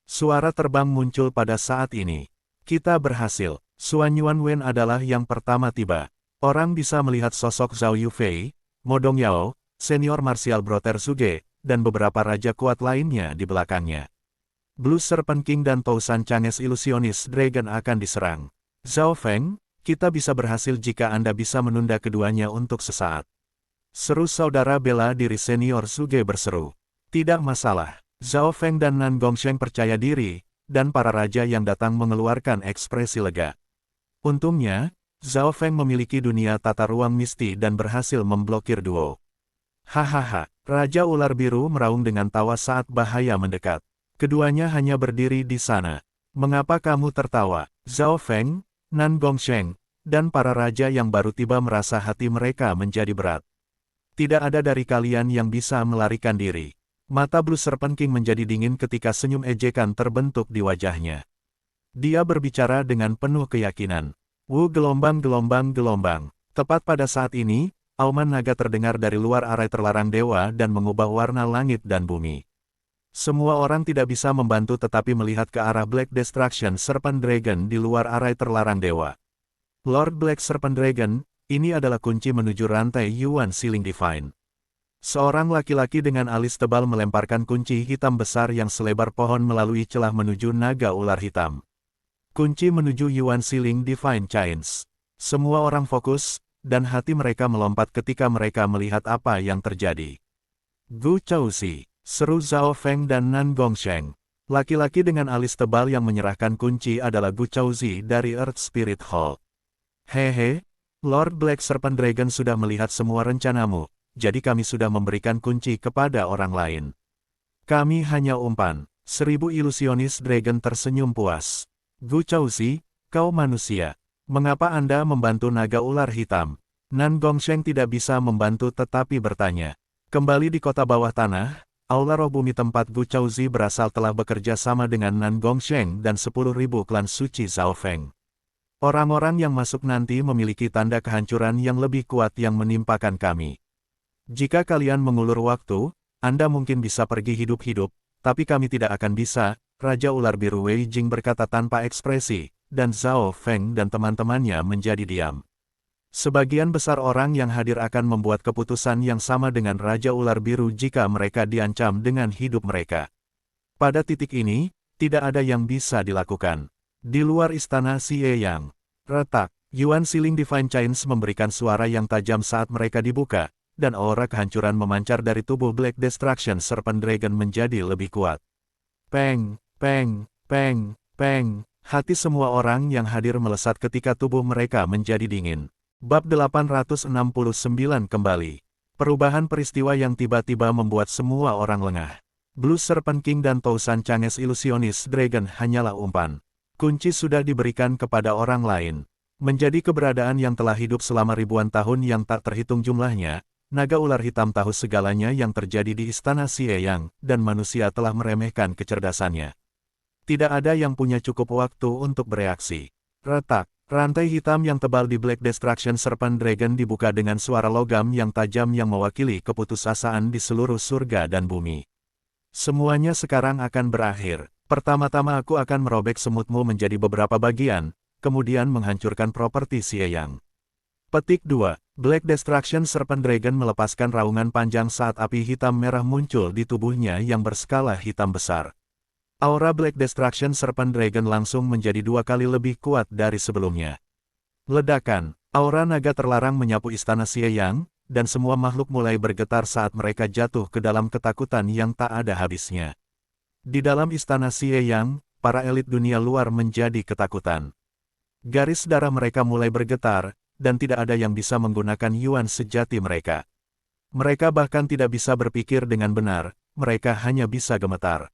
Suara terbang muncul pada saat ini. Kita berhasil. Xuan Yuanwen adalah yang pertama tiba. Orang bisa melihat sosok Zhao Yufei, Mo Dongyao, senior martial Brother Suge, dan beberapa raja kuat lainnya di belakangnya. Blue Serpent King dan Tousan Changes Illusionist Dragon akan diserang. Zhao Feng, kita bisa berhasil jika Anda bisa menunda keduanya untuk sesaat. Seru saudara bela diri senior Suge berseru. Tidak masalah. Zhao Feng dan Nan Gongsheng percaya diri, dan para raja yang datang mengeluarkan ekspresi lega. Untungnya, Zhao Feng memiliki dunia tata ruang misti dan berhasil memblokir duo. Hahaha, Raja Ular Biru meraung dengan tawa saat bahaya mendekat. Keduanya hanya berdiri di sana. Mengapa kamu tertawa? Zhao Feng, Nan Gongsheng, dan para raja yang baru tiba merasa hati mereka menjadi berat. Tidak ada dari kalian yang bisa melarikan diri. Mata Blue Serpent King menjadi dingin ketika senyum ejekan terbentuk di wajahnya. Dia berbicara dengan penuh keyakinan. Gelombang. Tepat pada saat ini, auman naga terdengar dari luar arai terlarang dewa dan mengubah warna langit dan bumi. Semua orang tidak bisa membantu tetapi melihat ke arah Black Destruction Serpent Dragon di luar arai terlarang dewa. Lord Black Serpent Dragon, ini adalah kunci menuju rantai Yuan Sealing Divine. Seorang laki-laki dengan alis tebal melemparkan kunci hitam besar yang selebar pohon melalui celah menuju naga ular hitam. Kunci menuju Yuan Sealing Divine Chains. Semua orang fokus, dan hati mereka melompat ketika mereka melihat apa yang terjadi. Gu Chaozi, seru Zhao Feng dan Nan Gongsheng. Laki-laki dengan alis tebal yang menyerahkan kunci adalah Gu Chaozi dari Earth Spirit Hall. Hehe, Lord Black Serpent Dragon sudah melihat semua rencanamu. jadi kami sudah memberikan kunci kepada orang lain. Kami hanya umpan. 1000 ilusionis dragon tersenyum puas. Gu Chaozi, kau manusia. Mengapa Anda membantu naga ular hitam? Nan Gongsheng tidak bisa membantu tetapi bertanya. Kembali di kota bawah tanah, aula roh bumi tempat Gu Chaozi berasal telah bekerja sama dengan Nan Gongsheng dan 10.000 klan suci Zhao Feng. Orang-orang yang masuk nanti memiliki tanda kehancuran yang lebih kuat yang menimpakan kami. Jika kalian mengulur waktu, Anda mungkin bisa pergi hidup-hidup, tapi kami tidak akan bisa, Raja Ular Biru Wei Jing berkata tanpa ekspresi, dan Zhao Feng dan teman-temannya menjadi diam. Sebagian besar orang yang hadir akan membuat keputusan yang sama dengan Raja Ular Biru jika mereka diancam dengan hidup mereka. Pada titik ini, tidak ada yang bisa dilakukan. Di luar istana Xie Yang, retak, Yuan Siling Divine Chains memberikan suara yang tajam saat mereka dibuka, dan aura kehancuran memancar dari tubuh Black Destruction Serpent Dragon menjadi lebih kuat. Peng, peng, peng, peng, hati semua orang yang hadir melesat ketika tubuh mereka menjadi dingin. Bab 869 kembali. Perubahan peristiwa yang tiba-tiba membuat semua orang lengah. Blue Serpent King dan Tousan Changes Illusionis Dragon hanyalah umpan. Kunci sudah diberikan kepada orang lain. Menjadi keberadaan yang telah hidup selama ribuan tahun yang tak terhitung jumlahnya, naga ular hitam tahu segalanya yang terjadi di istana Xie Yang, dan manusia telah meremehkan kecerdasannya. Tidak ada yang punya cukup waktu untuk bereaksi. Retak, rantai hitam yang tebal di Black Destruction Serpent Dragon dibuka dengan suara logam yang tajam yang mewakili keputusasaan di seluruh surga dan bumi. Semuanya sekarang akan berakhir. Pertama-tama aku akan merobek semutmu menjadi beberapa bagian, kemudian menghancurkan properti Xie Yang. Petik 2. Black Destruction Serpent Dragon melepaskan raungan panjang saat api hitam merah muncul di tubuhnya yang berskala hitam besar. Aura Black Destruction Serpent Dragon langsung menjadi 2 kali lebih kuat dari sebelumnya. Ledakan, aura naga terlarang menyapu istana Xie Yang, dan semua makhluk mulai bergetar saat mereka jatuh ke dalam ketakutan yang tak ada habisnya. Di dalam istana Xie Yang, para elit dunia luar menjadi ketakutan. Garis darah mereka mulai bergetar, dan tidak ada yang bisa menggunakan Yuan sejati mereka. Mereka bahkan tidak bisa berpikir dengan benar, mereka hanya bisa gemetar.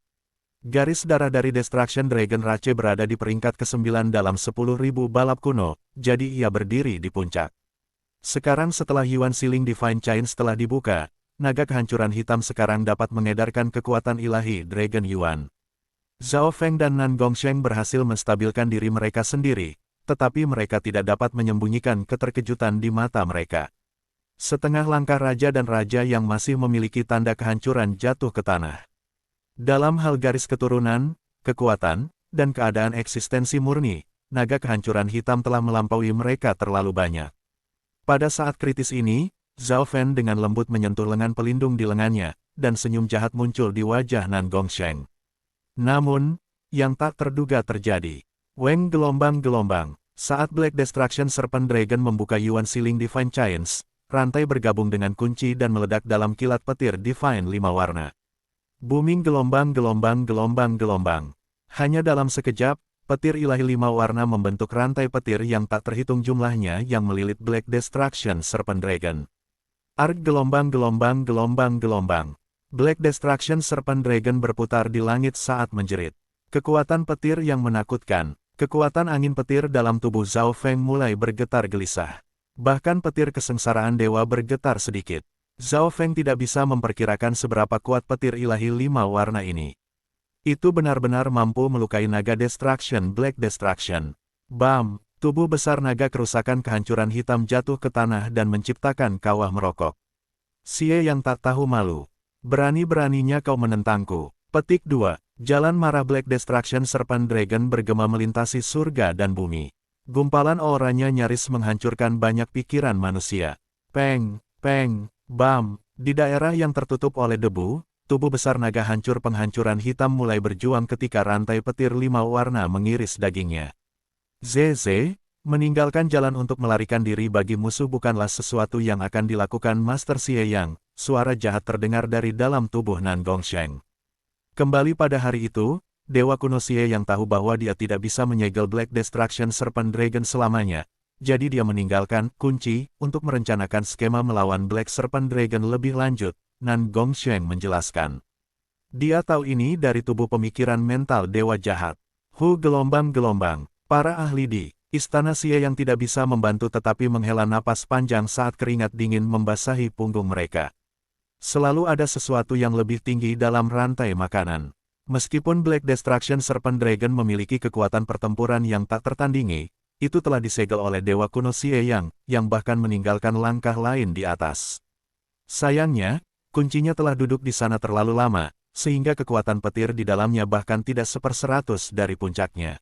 Garis darah dari Destruction Dragon Rache berada di peringkat ke-9 dalam 10.000 balap kuno, jadi ia berdiri di puncak. Sekarang setelah Yuan Siling Divine Chains telah dibuka, naga kehancuran hitam sekarang dapat mengedarkan kekuatan ilahi Dragon Yuan. Zhao Feng dan Nan Gongsheng berhasil menstabilkan diri mereka sendiri, tetapi mereka tidak dapat menyembunyikan keterkejutan di mata mereka. Setengah langkah raja dan raja yang masih memiliki tanda kehancuran jatuh ke tanah. Dalam hal garis keturunan, kekuatan, dan keadaan eksistensi murni, naga kehancuran hitam telah melampaui mereka terlalu banyak. Pada saat kritis ini, Zhao Feng dengan lembut menyentuh lengan pelindung di lengannya, dan senyum jahat muncul di wajah Nan Gongsheng. Namun, yang tak terduga terjadi. Weng gelombang-gelombang. Saat Black Destruction Serpent Dragon membuka Yuan Siling Divine Chains, rantai bergabung dengan kunci dan meledak dalam kilat petir Divine 5 warna. Booming gelombang-gelombang-gelombang-gelombang. Hanya dalam sekejap, petir ilahi 5 warna membentuk rantai petir yang tak terhitung jumlahnya yang melilit Black Destruction Serpent Dragon. Arc gelombang-gelombang-gelombang-gelombang. Black Destruction Serpent Dragon berputar di langit saat menjerit. Kekuatan petir yang menakutkan. Kekuatan angin petir dalam tubuh Zhao Feng mulai bergetar gelisah. Bahkan petir kesengsaraan dewa bergetar sedikit. Zhao Feng tidak bisa memperkirakan seberapa kuat petir ilahi 5 warna ini. Itu benar-benar mampu melukai naga Destruction Black Destruction. Bam! Tubuh besar naga kerusakan kehancuran hitam jatuh ke tanah dan menciptakan kawah merokok. Xie yang tak tahu malu. Berani-beraninya kau menentangku. Petik 2. Jalan marah Black Destruction Serpent Dragon bergema melintasi surga dan bumi. Gumpalan auranya nyaris menghancurkan banyak pikiran manusia. Peng, peng, bam. Di daerah yang tertutup oleh debu, tubuh besar naga hancur penghancuran hitam mulai berjuang ketika rantai petir 5 warna mengiris dagingnya. Zeze, meninggalkan jalan untuk melarikan diri bagi musuh bukanlah sesuatu yang akan dilakukan Master Xie Yang. Suara jahat terdengar dari dalam tubuh Nan Gongsheng. Kembali pada hari itu, Dewa kuno Xie yang tahu bahwa dia tidak bisa menyegel Black Destruction Serpent Dragon selamanya, jadi dia meninggalkan kunci untuk merencanakan skema melawan Black Serpent Dragon lebih lanjut, Nan Gongsheng menjelaskan. Dia tahu ini dari tubuh pemikiran mental dewa jahat. Gelombang-gelombang, para ahli di Istana Xie yang tidak bisa membantu tetapi menghela napas panjang saat keringat dingin membasahi punggung mereka. Selalu ada sesuatu yang lebih tinggi dalam rantai makanan. Meskipun Black Destruction Serpent Dragon memiliki kekuatan pertempuran yang tak tertandingi, itu telah disegel oleh Dewa Kuno Xie yang bahkan meninggalkan langkah lain di atas. Sayangnya, kuncinya telah duduk di sana terlalu lama, sehingga kekuatan petir di dalamnya bahkan tidak 1/100 dari puncaknya.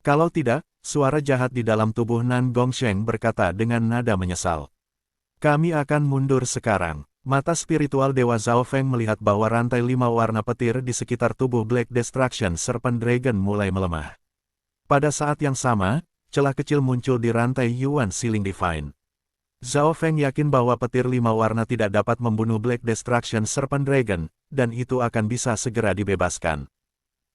Kalau tidak, suara jahat di dalam tubuh Nan Gongsheng berkata dengan nada menyesal. Kami akan mundur sekarang. Mata spiritual Dewa Zhao Feng melihat bahwa rantai 5 warna petir di sekitar tubuh Black Destruction Serpent Dragon mulai melemah. Pada saat yang sama, celah kecil muncul di rantai Yuan Sealing Divine. Zhao Feng yakin bahwa petir 5 warna tidak dapat membunuh Black Destruction Serpent Dragon, dan itu akan bisa segera dibebaskan.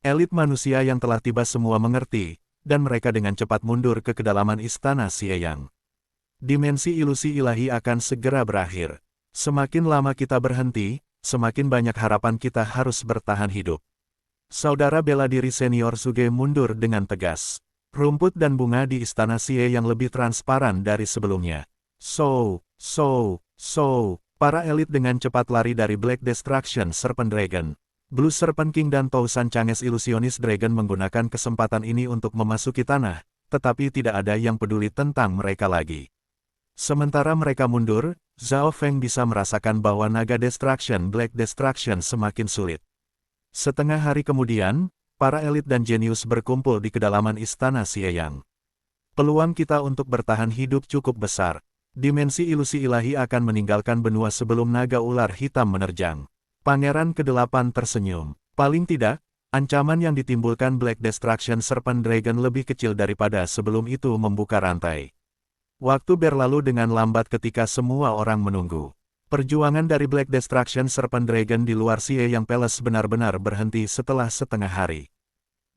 Elit manusia yang telah tiba semua mengerti, dan mereka dengan cepat mundur ke kedalaman Istana Xieyang. Dimensi ilusi ilahi akan segera berakhir. Semakin lama kita berhenti, semakin banyak harapan kita harus bertahan hidup. Saudara bela diri senior Suge mundur dengan tegas. Rumput dan bunga di Istana Xie yang lebih transparan dari sebelumnya. Para elit dengan cepat lari dari Black Destruction Serpent Dragon. Blue Serpent King dan Tousan Changes Illusionist Dragon menggunakan kesempatan ini untuk memasuki tanah, tetapi tidak ada yang peduli tentang mereka lagi. Sementara mereka mundur, Zhao Feng bisa merasakan bahwa naga Destruction Black Destruction semakin sulit. Setengah hari kemudian, para elit dan jenius berkumpul di kedalaman Istana Xieyang. Peluang kita untuk bertahan hidup cukup besar. Dimensi ilusi ilahi akan meninggalkan benua sebelum naga ular hitam menerjang. Pangeran ke-8 tersenyum. Paling tidak, ancaman yang ditimbulkan Black Destruction Serpent Dragon lebih kecil daripada sebelum itu membuka rantai. Waktu berlalu dengan lambat ketika semua orang menunggu. Perjuangan dari Black Destruction Serpent Dragon di luar Xieyang Palace benar-benar berhenti setelah setengah hari.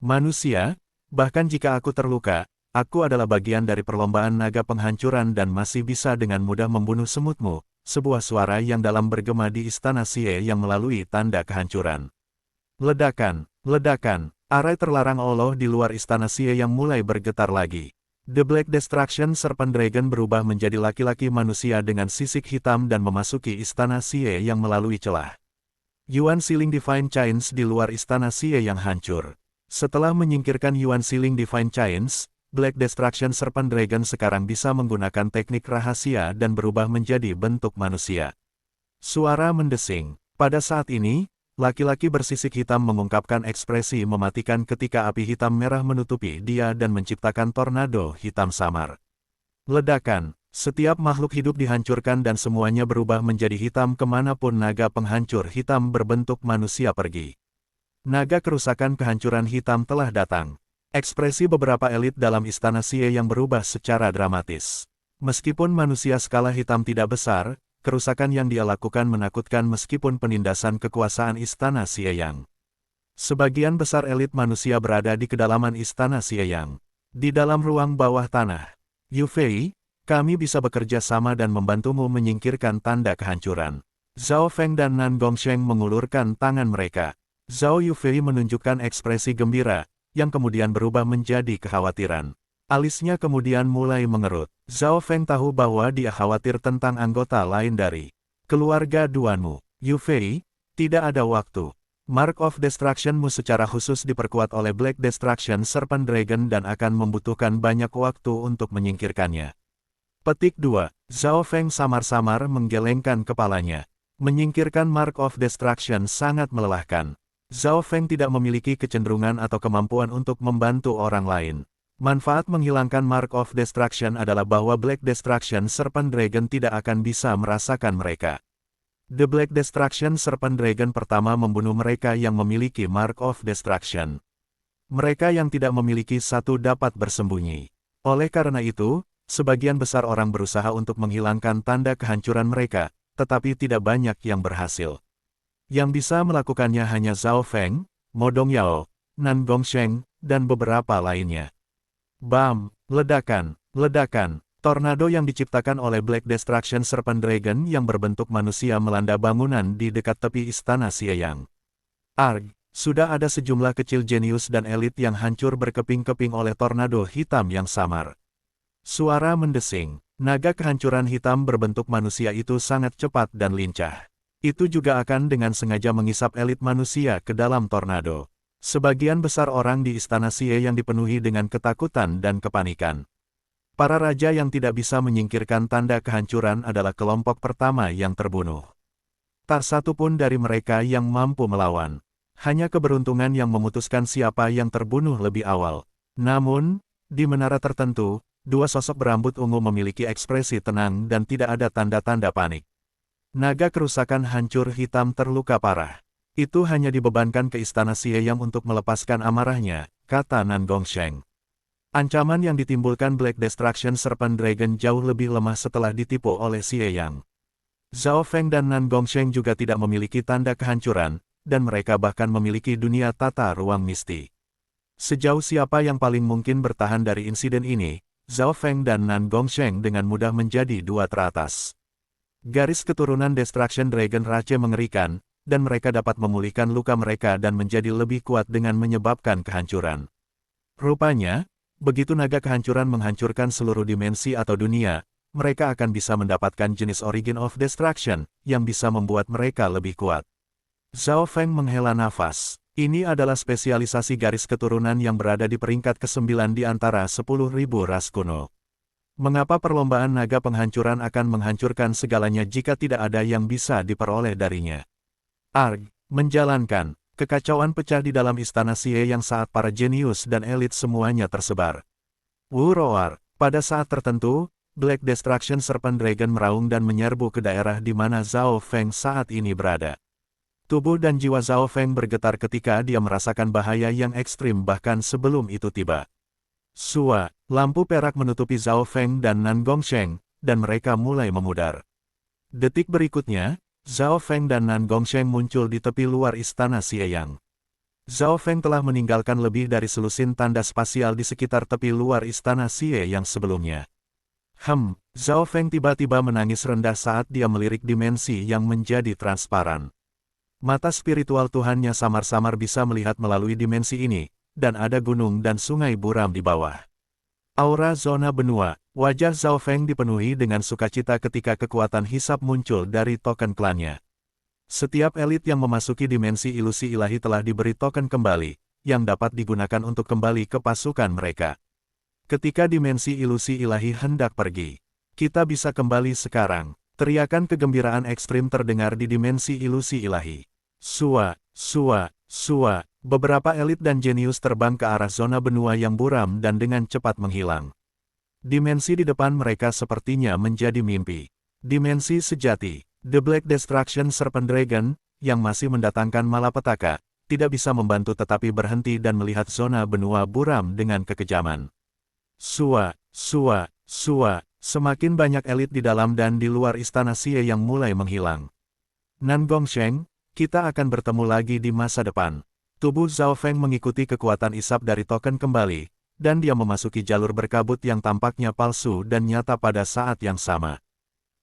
Manusia, bahkan jika aku terluka, aku adalah bagian dari perlombaan naga penghancuran dan masih bisa dengan mudah membunuh semutmu. Sebuah suara yang dalam bergema di Istana Xie yang melalui tanda kehancuran. Ledakan, ledakan, arai terlarang Allah di luar Istana Xie yang mulai bergetar lagi. The Black Destruction Serpent Dragon berubah menjadi laki-laki manusia dengan sisik hitam dan memasuki Istana Xie yang melalui celah. Yuan Sealing Divine Chains di luar Istana Xie yang hancur. Setelah menyingkirkan Yuan Sealing Divine Chains, Black Destruction Serpent Dragon sekarang bisa menggunakan teknik rahasia dan berubah menjadi bentuk manusia. Suara mendesing. Pada saat ini, laki-laki bersisik hitam mengungkapkan ekspresi mematikan ketika api hitam merah menutupi dia dan menciptakan tornado hitam samar. Ledakan. Setiap makhluk hidup dihancurkan dan semuanya berubah menjadi hitam kemanapun naga penghancur hitam berbentuk manusia pergi. Naga kerusakan kehancuran hitam telah datang. Ekspresi beberapa elit dalam Istana Xie yang berubah secara dramatis. Meskipun manusia skala hitam tidak besar, kerusakan yang dia lakukan menakutkan meskipun penindasan kekuasaan Istana Xieyang. Sebagian besar elit manusia berada di kedalaman Istana Xieyang. Di dalam ruang bawah tanah. Yu Fei, kami bisa bekerja sama dan membantumu menyingkirkan tanda kehancuran. Zhao Feng dan Nan Gongsheng mengulurkan tangan mereka. Zhao Yufei menunjukkan ekspresi gembira, yang kemudian berubah menjadi kekhawatiran. Alisnya kemudian mulai mengerut. Zhao Feng tahu bahwa dia khawatir tentang anggota lain dari keluarga Duanmu. Yu Fei, tidak ada waktu. Mark of Destruction-mu secara khusus diperkuat oleh Black Destruction Serpent Dragon dan akan membutuhkan banyak waktu untuk menyingkirkannya. Petik 2. Zhao Feng samar-samar menggelengkan kepalanya. Menyingkirkan Mark of Destruction sangat melelahkan. Zhao Feng tidak memiliki kecenderungan atau kemampuan untuk membantu orang lain. Manfaat menghilangkan Mark of Destruction adalah bahwa Black Destruction Serpent Dragon tidak akan bisa merasakan mereka. The Black Destruction Serpent Dragon pertama membunuh mereka yang memiliki Mark of Destruction. Mereka yang tidak memiliki satu dapat bersembunyi. Oleh karena itu, sebagian besar orang berusaha untuk menghilangkan tanda kehancuran mereka, tetapi tidak banyak yang berhasil. Yang bisa melakukannya hanya Zhao Feng, Mo Dongyao, Nan Gongsheng, dan beberapa lainnya. Bam! Ledakan! Ledakan! Tornado yang diciptakan oleh Black Destruction Serpent Dragon yang berbentuk manusia melanda bangunan di dekat tepi istana Xieyang. Arg, sudah ada sejumlah kecil jenius dan elit yang hancur berkeping-keping oleh tornado hitam yang samar. Suara mendesing, naga kehancuran hitam berbentuk manusia itu sangat cepat dan lincah. Itu juga akan dengan sengaja mengisap elit manusia ke dalam tornado. Sebagian besar orang di istana Xie yang dipenuhi dengan ketakutan dan kepanikan. Para raja yang tidak bisa menyingkirkan tanda kehancuran adalah kelompok pertama yang terbunuh. Tak satu pun dari mereka yang mampu melawan. Hanya keberuntungan yang memutuskan siapa yang terbunuh lebih awal. Namun, di menara tertentu, dua sosok berambut ungu memiliki ekspresi tenang dan tidak ada tanda-tanda panik. Naga kerusakan hancur hitam terluka parah. Itu hanya dibebankan ke istana Xieyang untuk melepaskan amarahnya, kata Nan Gongsheng. Ancaman yang ditimbulkan Black Destruction Serpent Dragon jauh lebih lemah setelah ditipu oleh Xieyang. Zhao Feng dan Nan Gongsheng juga tidak memiliki tanda kehancuran, dan mereka bahkan memiliki dunia tata ruang misti. Sejauh siapa yang paling mungkin bertahan dari insiden ini, Zhao Feng dan Nan Gongsheng dengan mudah menjadi dua teratas. Garis keturunan Destruction Dragon Rache mengerikan, dan mereka dapat memulihkan luka mereka dan menjadi lebih kuat dengan menyebabkan kehancuran. Rupanya, begitu naga kehancuran menghancurkan seluruh dimensi atau dunia, mereka akan bisa mendapatkan jenis Origin of Destruction, yang bisa membuat mereka lebih kuat. Zhao Feng menghela nafas. Ini adalah spesialisasi garis keturunan yang berada di peringkat ke-9 di antara 10.000 ras kuno. Mengapa perlombaan naga penghancuran akan menghancurkan segalanya jika tidak ada yang bisa diperoleh darinya? Arg, menjalankan. Kekacauan pecah di dalam istana Xie yang saat para jenius dan elit semuanya tersebar. Wu roar. Pada saat tertentu, Black Destruction Serpent Dragon meraung dan menyerbu ke daerah di mana Zhao Feng saat ini berada. Tubuh dan jiwa Zhao Feng bergetar ketika dia merasakan bahaya yang ekstrim bahkan sebelum itu tiba. Sua, lampu perak menutupi Zhao Feng dan Nan Gongsheng, dan mereka mulai memudar. Detik berikutnya, Zhao Feng dan Nan Gongsheng muncul di tepi luar istana Xieyang. Zhao Feng telah meninggalkan lebih dari selusin tanda spasial di sekitar tepi luar istana Xieyang sebelumnya. Zhao Feng tiba-tiba menangis rendah saat dia melirik dimensi yang menjadi transparan. Mata spiritual Tuhannya samar-samar bisa melihat melalui dimensi ini, dan ada gunung dan sungai buram di bawah. Aura zona benua, wajah Zhao Feng dipenuhi dengan sukacita ketika kekuatan hisap muncul dari token klannya. Setiap elit yang memasuki dimensi ilusi ilahi telah diberi token kembali, yang dapat digunakan untuk kembali ke pasukan mereka. Ketika dimensi ilusi ilahi hendak pergi, kita bisa kembali sekarang. Teriakan kegembiraan ekstrim terdengar di dimensi ilusi ilahi. Sua, sua, sua. Beberapa elit dan jenius terbang ke arah zona benua yang buram dan dengan cepat menghilang. Dimensi di depan mereka sepertinya menjadi mimpi. Dimensi sejati, The Black Destruction Serpent Dragon, yang masih mendatangkan malapetaka, tidak bisa membantu tetapi berhenti dan melihat zona benua buram dengan kekejaman. Sua, sua, sua. Semakin banyak elit di dalam dan di luar istana Xie yang mulai menghilang. Nan Gongsheng, kita akan bertemu lagi di masa depan. Tubuh Zhao Feng mengikuti kekuatan isap dari token kembali, dan dia memasuki jalur berkabut yang tampaknya palsu dan nyata pada saat yang sama.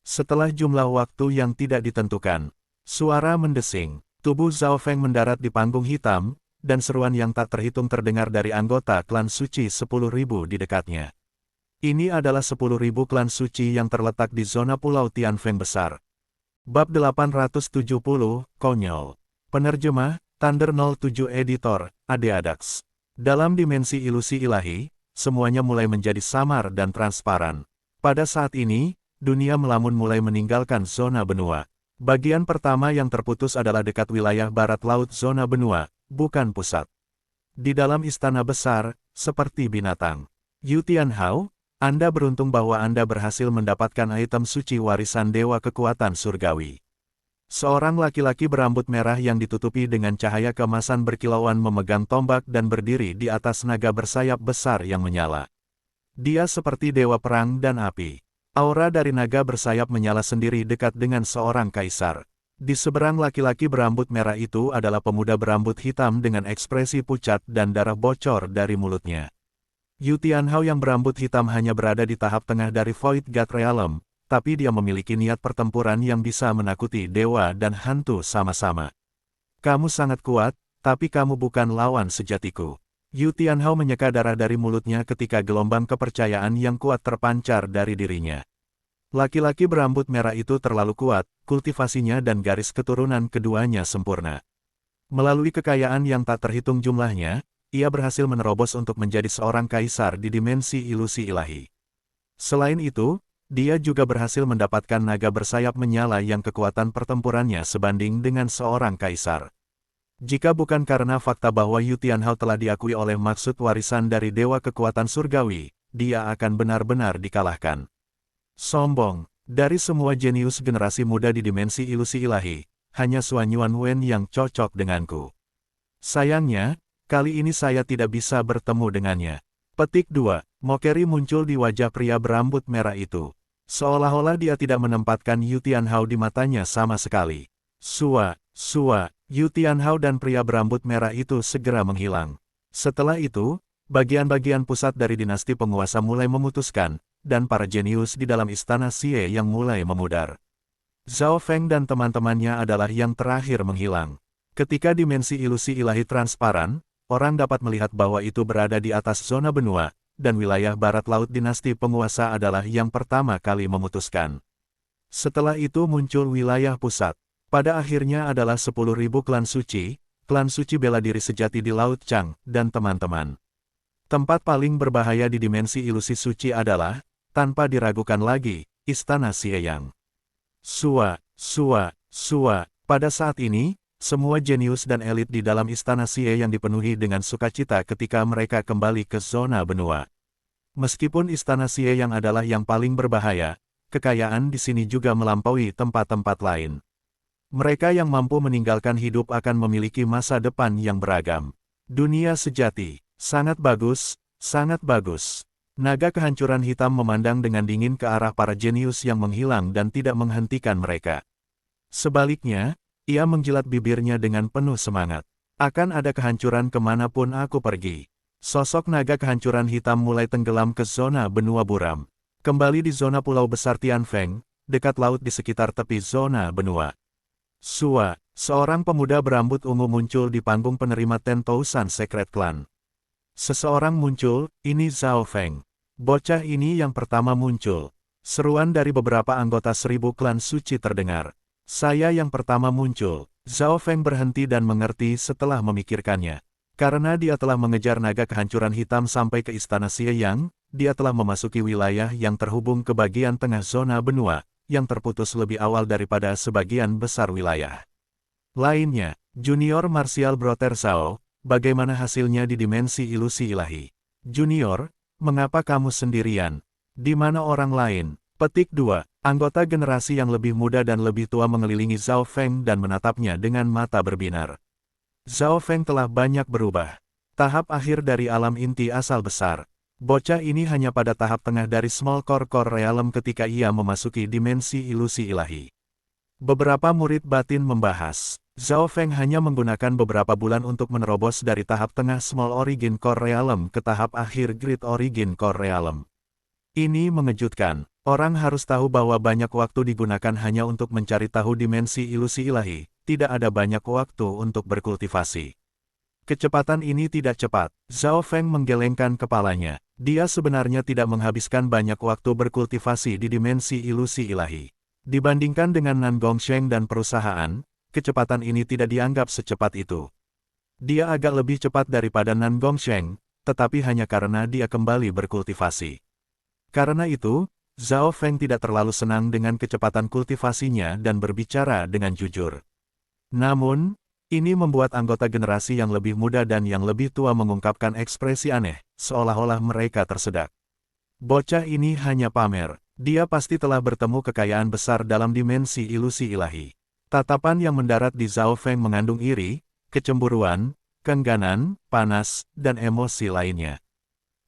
Setelah jumlah waktu yang tidak ditentukan, suara mendesing, tubuh Zhao Feng mendarat di panggung hitam, dan seruan yang tak terhitung terdengar dari anggota klan suci 10.000 di dekatnya. Ini adalah 10.000 klan suci yang terletak di zona Pulau Tianfeng besar. Bab 870, Konyol. Penerjemah, Thunder 07 Editor, Adeadax. Dalam dimensi ilusi ilahi, semuanya mulai menjadi samar dan transparan. Pada saat ini, dunia melamun mulai meninggalkan zona benua. Bagian pertama yang terputus adalah dekat wilayah barat laut zona benua, bukan pusat. Di dalam istana besar, seperti binatang. Yu Tianhao, Anda beruntung bahwa Anda berhasil mendapatkan item suci warisan dewa kekuatan surgawi. Seorang laki-laki berambut merah yang ditutupi dengan cahaya keemasan berkilauan memegang tombak dan berdiri di atas naga bersayap besar yang menyala. Dia seperti dewa perang dan api. Aura dari naga bersayap menyala sendiri dekat dengan seorang kaisar. Di seberang laki-laki berambut merah itu adalah pemuda berambut hitam dengan ekspresi pucat dan darah bocor dari mulutnya. Yu Tianhao yang berambut hitam hanya berada di tahap tengah dari Void God Realm, tapi dia memiliki niat pertempuran yang bisa menakuti dewa dan hantu sama-sama. Kamu sangat kuat, tapi kamu bukan lawan sejatiku. Yu Tianhao menyeka darah dari mulutnya ketika gelombang kepercayaan yang kuat terpancar dari dirinya. Laki-laki berambut merah itu terlalu kuat, kultivasinya dan garis keturunan keduanya sempurna. Melalui kekayaan yang tak terhitung jumlahnya, ia berhasil menerobos untuk menjadi seorang kaisar di dimensi ilusi ilahi. Selain itu, dia juga berhasil mendapatkan naga bersayap menyala yang kekuatan pertempurannya sebanding dengan seorang kaisar. Jika bukan karena fakta bahwa Yu Tianhao telah diakui oleh maksud warisan dari dewa kekuatan surgawi, dia akan benar-benar dikalahkan. Sombong, dari semua jenius generasi muda di dimensi ilusi ilahi, hanya Xuan Yuanwen yang cocok denganku. Sayangnya, kali ini saya tidak bisa bertemu dengannya. Petik 2. Mokeri muncul di wajah pria berambut merah itu. Seolah-olah dia tidak menempatkan Yu Tianhao di matanya sama sekali. Sua, Yu Tianhao dan pria berambut merah itu segera menghilang. Setelah itu, bagian-bagian pusat dari dinasti penguasa mulai memutuskan, dan para jenius di dalam istana Xie yang mulai memudar. Zhao Feng dan teman-temannya adalah yang terakhir menghilang. Ketika dimensi ilusi ilahi transparan, orang dapat melihat bahwa itu berada di atas zona benua, dan wilayah barat laut dinasti penguasa adalah yang pertama kali memutuskan. Setelah itu muncul wilayah pusat. Pada akhirnya adalah 10.000 klan suci bela diri sejati di Laut Chang, dan teman-teman. Tempat paling berbahaya di dimensi ilusi suci adalah, tanpa diragukan lagi, Istana Xieyang. Sua. Pada saat ini, semua jenius dan elit di dalam Istana Xie yang dipenuhi dengan sukacita ketika mereka kembali ke zona benua. Meskipun Istana Xie yang adalah yang paling berbahaya, kekayaan di sini juga melampaui tempat-tempat lain. Mereka yang mampu meninggalkan hidup akan memiliki masa depan yang beragam. Dunia sejati, sangat bagus, sangat bagus. Naga kehancuran hitam memandang dengan dingin ke arah para jenius yang menghilang dan tidak menghentikan mereka. Sebaliknya, ia menjilat bibirnya dengan penuh semangat. Akan ada kehancuran kemanapun aku pergi. Sosok naga kehancuran hitam mulai tenggelam ke zona benua buram. Kembali di zona pulau besar Tianfeng, dekat laut di sekitar tepi zona benua. Sua, seorang pemuda berambut ungu muncul di panggung penerima Ten Thousand Secret Clan. Seseorang muncul, ini Zhao Feng. Bocah ini yang pertama muncul. Seruan dari beberapa anggota 1000 klan suci terdengar. Saya yang pertama muncul. Zhao Feng berhenti dan mengerti setelah memikirkannya. Karena dia telah mengejar naga kehancuran hitam sampai ke Istana Xieyang, dia telah memasuki wilayah yang terhubung ke bagian tengah zona benua, yang terputus lebih awal daripada sebagian besar wilayah lainnya. Junior Martial Brother Zhao, bagaimana hasilnya di dimensi ilusi ilahi? Junior, mengapa kamu sendirian? Di mana orang lain? Petik 2. Anggota generasi yang lebih muda dan lebih tua mengelilingi Zhao Feng dan menatapnya dengan mata berbinar. Zhao Feng telah banyak berubah. Tahap akhir dari alam inti asal besar. Bocah ini hanya pada tahap tengah dari Small Core Realm ketika ia memasuki dimensi ilusi ilahi. Beberapa murid batin membahas, Zhao Feng hanya menggunakan beberapa bulan untuk menerobos dari tahap tengah Small Origin Core Realm ke tahap akhir Great Origin Core Realm. Ini mengejutkan. Orang harus tahu bahwa banyak waktu digunakan hanya untuk mencari tahu dimensi ilusi ilahi, tidak ada banyak waktu untuk berkultivasi. Kecepatan ini tidak cepat. Zhao Feng menggelengkan kepalanya. Dia sebenarnya tidak menghabiskan banyak waktu berkultivasi di dimensi ilusi ilahi. Dibandingkan dengan Nan Gongsheng dan perusahaan, kecepatan ini tidak dianggap secepat itu. Dia agak lebih cepat daripada Nan Gongsheng, tetapi hanya karena dia kembali berkultivasi. Karena itu, Zhao Feng tidak terlalu senang dengan kecepatan kultivasinya dan berbicara dengan jujur. Namun, ini membuat anggota generasi yang lebih muda dan yang lebih tua mengungkapkan ekspresi aneh, seolah-olah mereka tersedak. Bocah ini hanya pamer. Dia pasti telah bertemu kekayaan besar dalam dimensi ilusi ilahi. Tatapan yang mendarat di Zhao Feng mengandung iri, kecemburuan, keengganan, panas, dan emosi lainnya.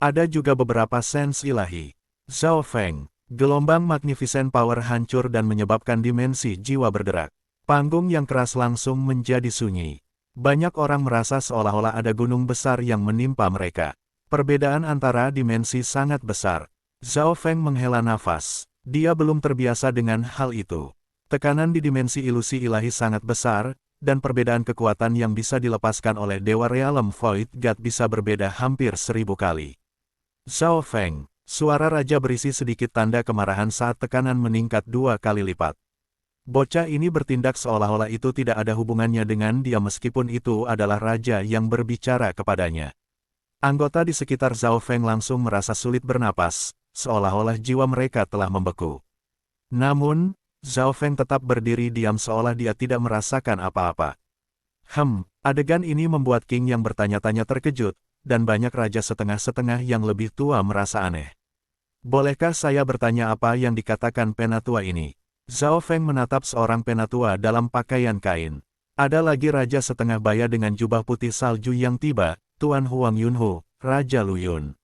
Ada juga beberapa sens ilahi. Zhao Feng. Gelombang Magnificent Power hancur dan menyebabkan dimensi jiwa berderak. Panggung yang keras langsung menjadi sunyi. Banyak orang merasa seolah-olah ada gunung besar yang menimpa mereka. Perbedaan antara dimensi sangat besar. Zhao Feng menghela nafas. Dia belum terbiasa dengan hal itu. Tekanan di dimensi ilusi ilahi sangat besar, dan perbedaan kekuatan yang bisa dilepaskan oleh Dewa Realm Void God bisa berbeda hampir 1000 kali. Zhao Feng, suara raja berisi sedikit tanda kemarahan saat tekanan meningkat 2 kali lipat. Bocah ini bertindak seolah-olah itu tidak ada hubungannya dengan dia meskipun itu adalah raja yang berbicara kepadanya. Anggota di sekitar Zhao Feng langsung merasa sulit bernapas, seolah-olah jiwa mereka telah membeku. Namun, Zhao Feng tetap berdiri diam seolah dia tidak merasakan apa-apa. Adegan ini membuat King yang bertanya-tanya terkejut, dan banyak raja setengah-setengah yang lebih tua merasa aneh. Bolehkah saya bertanya apa yang dikatakan penatua ini? Zhao Feng menatap seorang penatua dalam pakaian kain. Ada lagi raja setengah baya dengan jubah putih salju yang tiba, Tuan Huang Yunhu, Raja Luyun.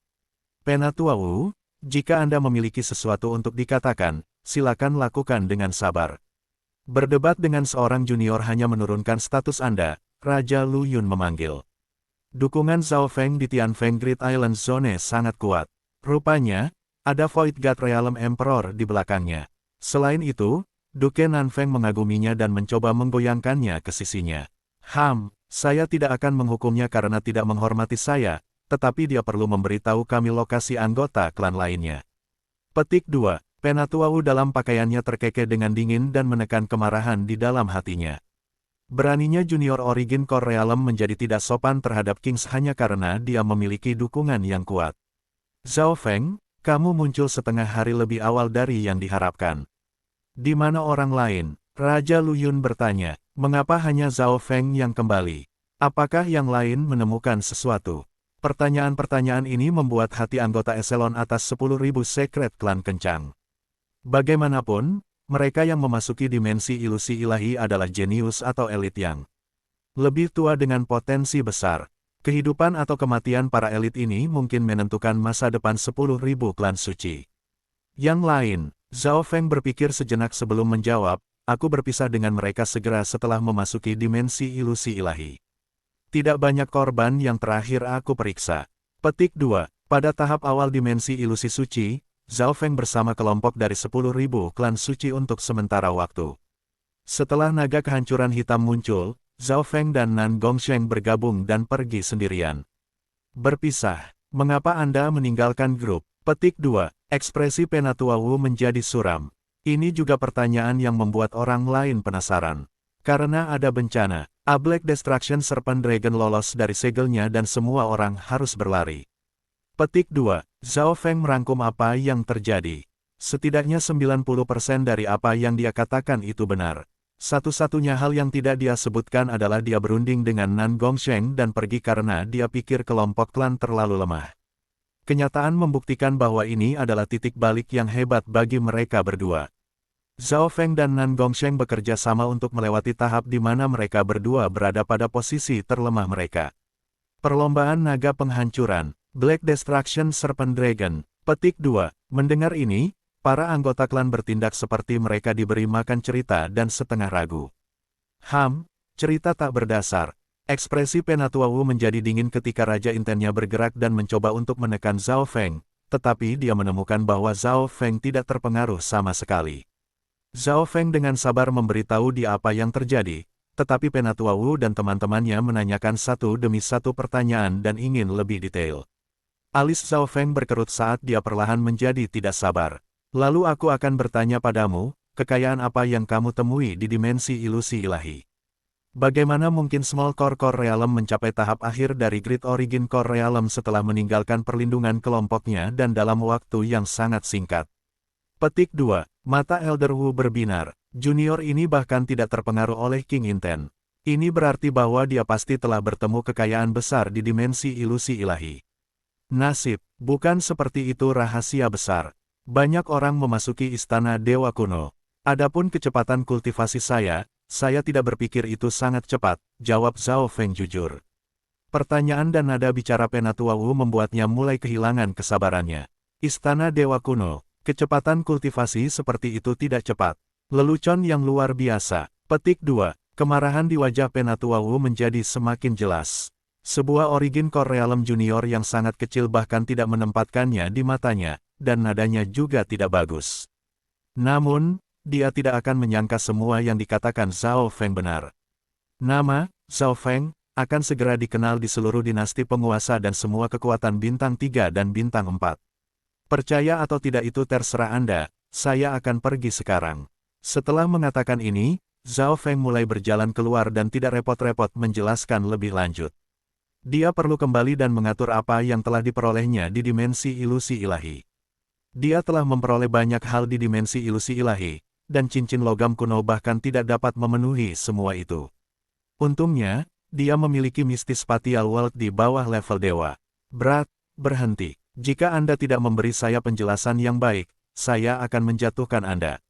Penatua Wu, jika Anda memiliki sesuatu untuk dikatakan, silakan lakukan dengan sabar. Berdebat dengan seorang junior hanya menurunkan status Anda, Raja Luyun memanggil. Dukungan Zhao Feng di Tianfeng Great Island Zone sangat kuat. Rupanya, ada Void God Realm Emperor di belakangnya. Selain itu, Duke Nanfeng mengaguminya dan mencoba menggoyangkannya ke sisinya. Saya tidak akan menghukumnya karena tidak menghormati saya, tetapi dia perlu memberitahu kami lokasi anggota klan lainnya. Petik 2. Penatua Wu dalam pakaiannya terkekeh dengan dingin dan menekan kemarahan di dalam hatinya. Beraninya Junior Origin Core Realm menjadi tidak sopan terhadap Kings hanya karena dia memiliki dukungan yang kuat. Zhao Feng, kamu muncul setengah hari lebih awal dari yang diharapkan. Di mana orang lain? Raja Luyun bertanya. Mengapa hanya Zhao Feng yang kembali? Apakah yang lain menemukan sesuatu? Pertanyaan-pertanyaan ini membuat hati anggota eselon atas 10.000 Secret Clan kencang. Bagaimanapun, mereka yang memasuki dimensi ilusi ilahi adalah jenius atau elit yang lebih tua dengan potensi besar. Kehidupan atau kematian para elit ini mungkin menentukan masa depan 10.000 klan suci. Yang lain, Zhao Feng berpikir sejenak sebelum menjawab, aku berpisah dengan mereka segera setelah memasuki dimensi ilusi ilahi. Tidak banyak korban yang terakhir aku periksa. Petik 2. Pada tahap awal dimensi ilusi suci, Zhao Feng bersama kelompok dari 10.000 klan suci untuk sementara waktu. Setelah naga kehancuran hitam muncul, Zhao Feng dan Nan Gongsheng bergabung dan pergi sendirian. Berpisah. Mengapa Anda meninggalkan grup? Petik 2. Ekspresi Penatua Wu menjadi suram. Ini juga pertanyaan yang membuat orang lain penasaran. Karena ada bencana, A Black Destruction Serpent Dragon lolos dari segelnya dan semua orang harus berlari. Petik 2. Zhao Feng merangkum apa yang terjadi. Setidaknya 90% dari apa yang dia katakan itu benar. Satu-satunya hal yang tidak dia sebutkan adalah dia berunding dengan Nan Gongsheng dan pergi karena dia pikir kelompok klan terlalu lemah. Kenyataan membuktikan bahwa ini adalah titik balik yang hebat bagi mereka berdua. Zhao Feng dan Nan Gongsheng bekerja sama untuk melewati tahap di mana mereka berdua berada pada posisi terlemah mereka. Perlombaan naga penghancuran, Black Destruction Serpent Dragon. Petik 2. Mendengar ini, para anggota klan bertindak seperti mereka diberi makan cerita dan setengah ragu. Cerita tak berdasar. Ekspresi Penatua Wu menjadi dingin ketika Raja Intennya bergerak dan mencoba untuk menekan Zhao Feng, tetapi dia menemukan bahwa Zhao Feng tidak terpengaruh sama sekali. Zhao Feng dengan sabar memberitahu dia apa yang terjadi, tetapi Penatua Wu dan teman-temannya menanyakan satu demi satu pertanyaan dan ingin lebih detail. Alis Zhao Feng berkerut saat dia perlahan menjadi tidak sabar. Lalu aku akan bertanya padamu, kekayaan apa yang kamu temui di dimensi ilusi ilahi? Bagaimana mungkin Small Core Realm mencapai tahap akhir dari Great Origin Core Realm setelah meninggalkan perlindungan kelompoknya dan dalam waktu yang sangat singkat? Petik 2. Mata Elder Wu berbinar. Junior ini bahkan tidak terpengaruh oleh King Inten. Ini berarti bahwa dia pasti telah bertemu kekayaan besar di dimensi ilusi ilahi. Nasib, bukan seperti itu rahasia besar. Banyak orang memasuki istana Dewa Kuno. Adapun kecepatan kultivasi saya tidak berpikir itu sangat cepat, jawab Zhao Feng jujur. Pertanyaan dan nada bicara Penatua Wu membuatnya mulai kehilangan kesabarannya. Istana Dewa Kuno. Kecepatan kultivasi seperti itu tidak cepat. Lelucon yang luar biasa. Petik 2. Kemarahan di wajah Penatua Wu menjadi semakin jelas. Sebuah origin core realm junior yang sangat kecil bahkan tidak menempatkannya di matanya, dan nadanya juga tidak bagus. Namun, dia tidak akan menyangka semua yang dikatakan Zhao Feng benar. Nama, Zhao Feng, akan segera dikenal di seluruh dinasti penguasa dan semua kekuatan bintang 3 dan bintang 4. Percaya atau tidak itu terserah Anda, saya akan pergi sekarang. Setelah mengatakan ini, Zhao Feng mulai berjalan keluar dan tidak repot-repot menjelaskan lebih lanjut. Dia perlu kembali dan mengatur apa yang telah diperolehnya di dimensi ilusi ilahi. Dia telah memperoleh banyak hal di dimensi ilusi ilahi, dan cincin logam kuno bahkan tidak dapat memenuhi semua itu. Untungnya, dia memiliki mistis spatial world di bawah level dewa. Berhenti. Jika Anda tidak memberi saya penjelasan yang baik, saya akan menjatuhkan Anda.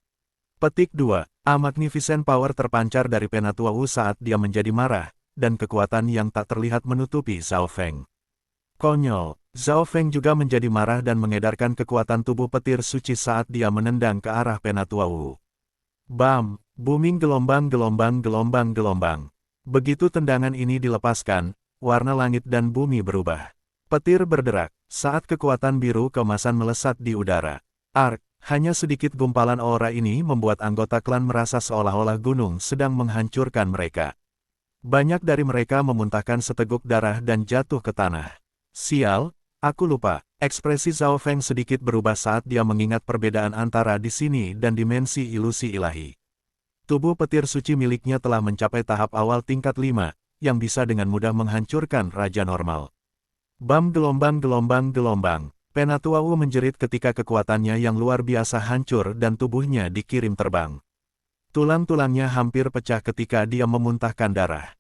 Petik 2. A magnificent power terpancar dari Penatua Wu saat dia menjadi marah, dan kekuatan yang tak terlihat menutupi Zhao Feng. Konyol, Zhao Feng juga menjadi marah dan mengedarkan kekuatan tubuh petir suci saat dia menendang ke arah Penatua Wu. Bam! Booming gelombang. Begitu tendangan ini dilepaskan, warna langit dan bumi berubah. Petir berderak, saat kekuatan biru keemasan melesat di udara. Hanya sedikit gumpalan aura ini membuat anggota klan merasa seolah-olah gunung sedang menghancurkan mereka. Banyak dari mereka memuntahkan seteguk darah dan jatuh ke tanah. Sial, aku lupa. Ekspresi Zhao Feng sedikit berubah saat dia mengingat perbedaan antara di sini dan dimensi ilusi ilahi. Tubuh petir suci miliknya telah mencapai tahap awal tingkat 5, yang bisa dengan mudah menghancurkan raja normal. Bam gelombang. Penatua Wu menjerit ketika kekuatannya yang luar biasa hancur dan tubuhnya dikirim terbang. Tulang-tulangnya hampir pecah ketika dia memuntahkan darah.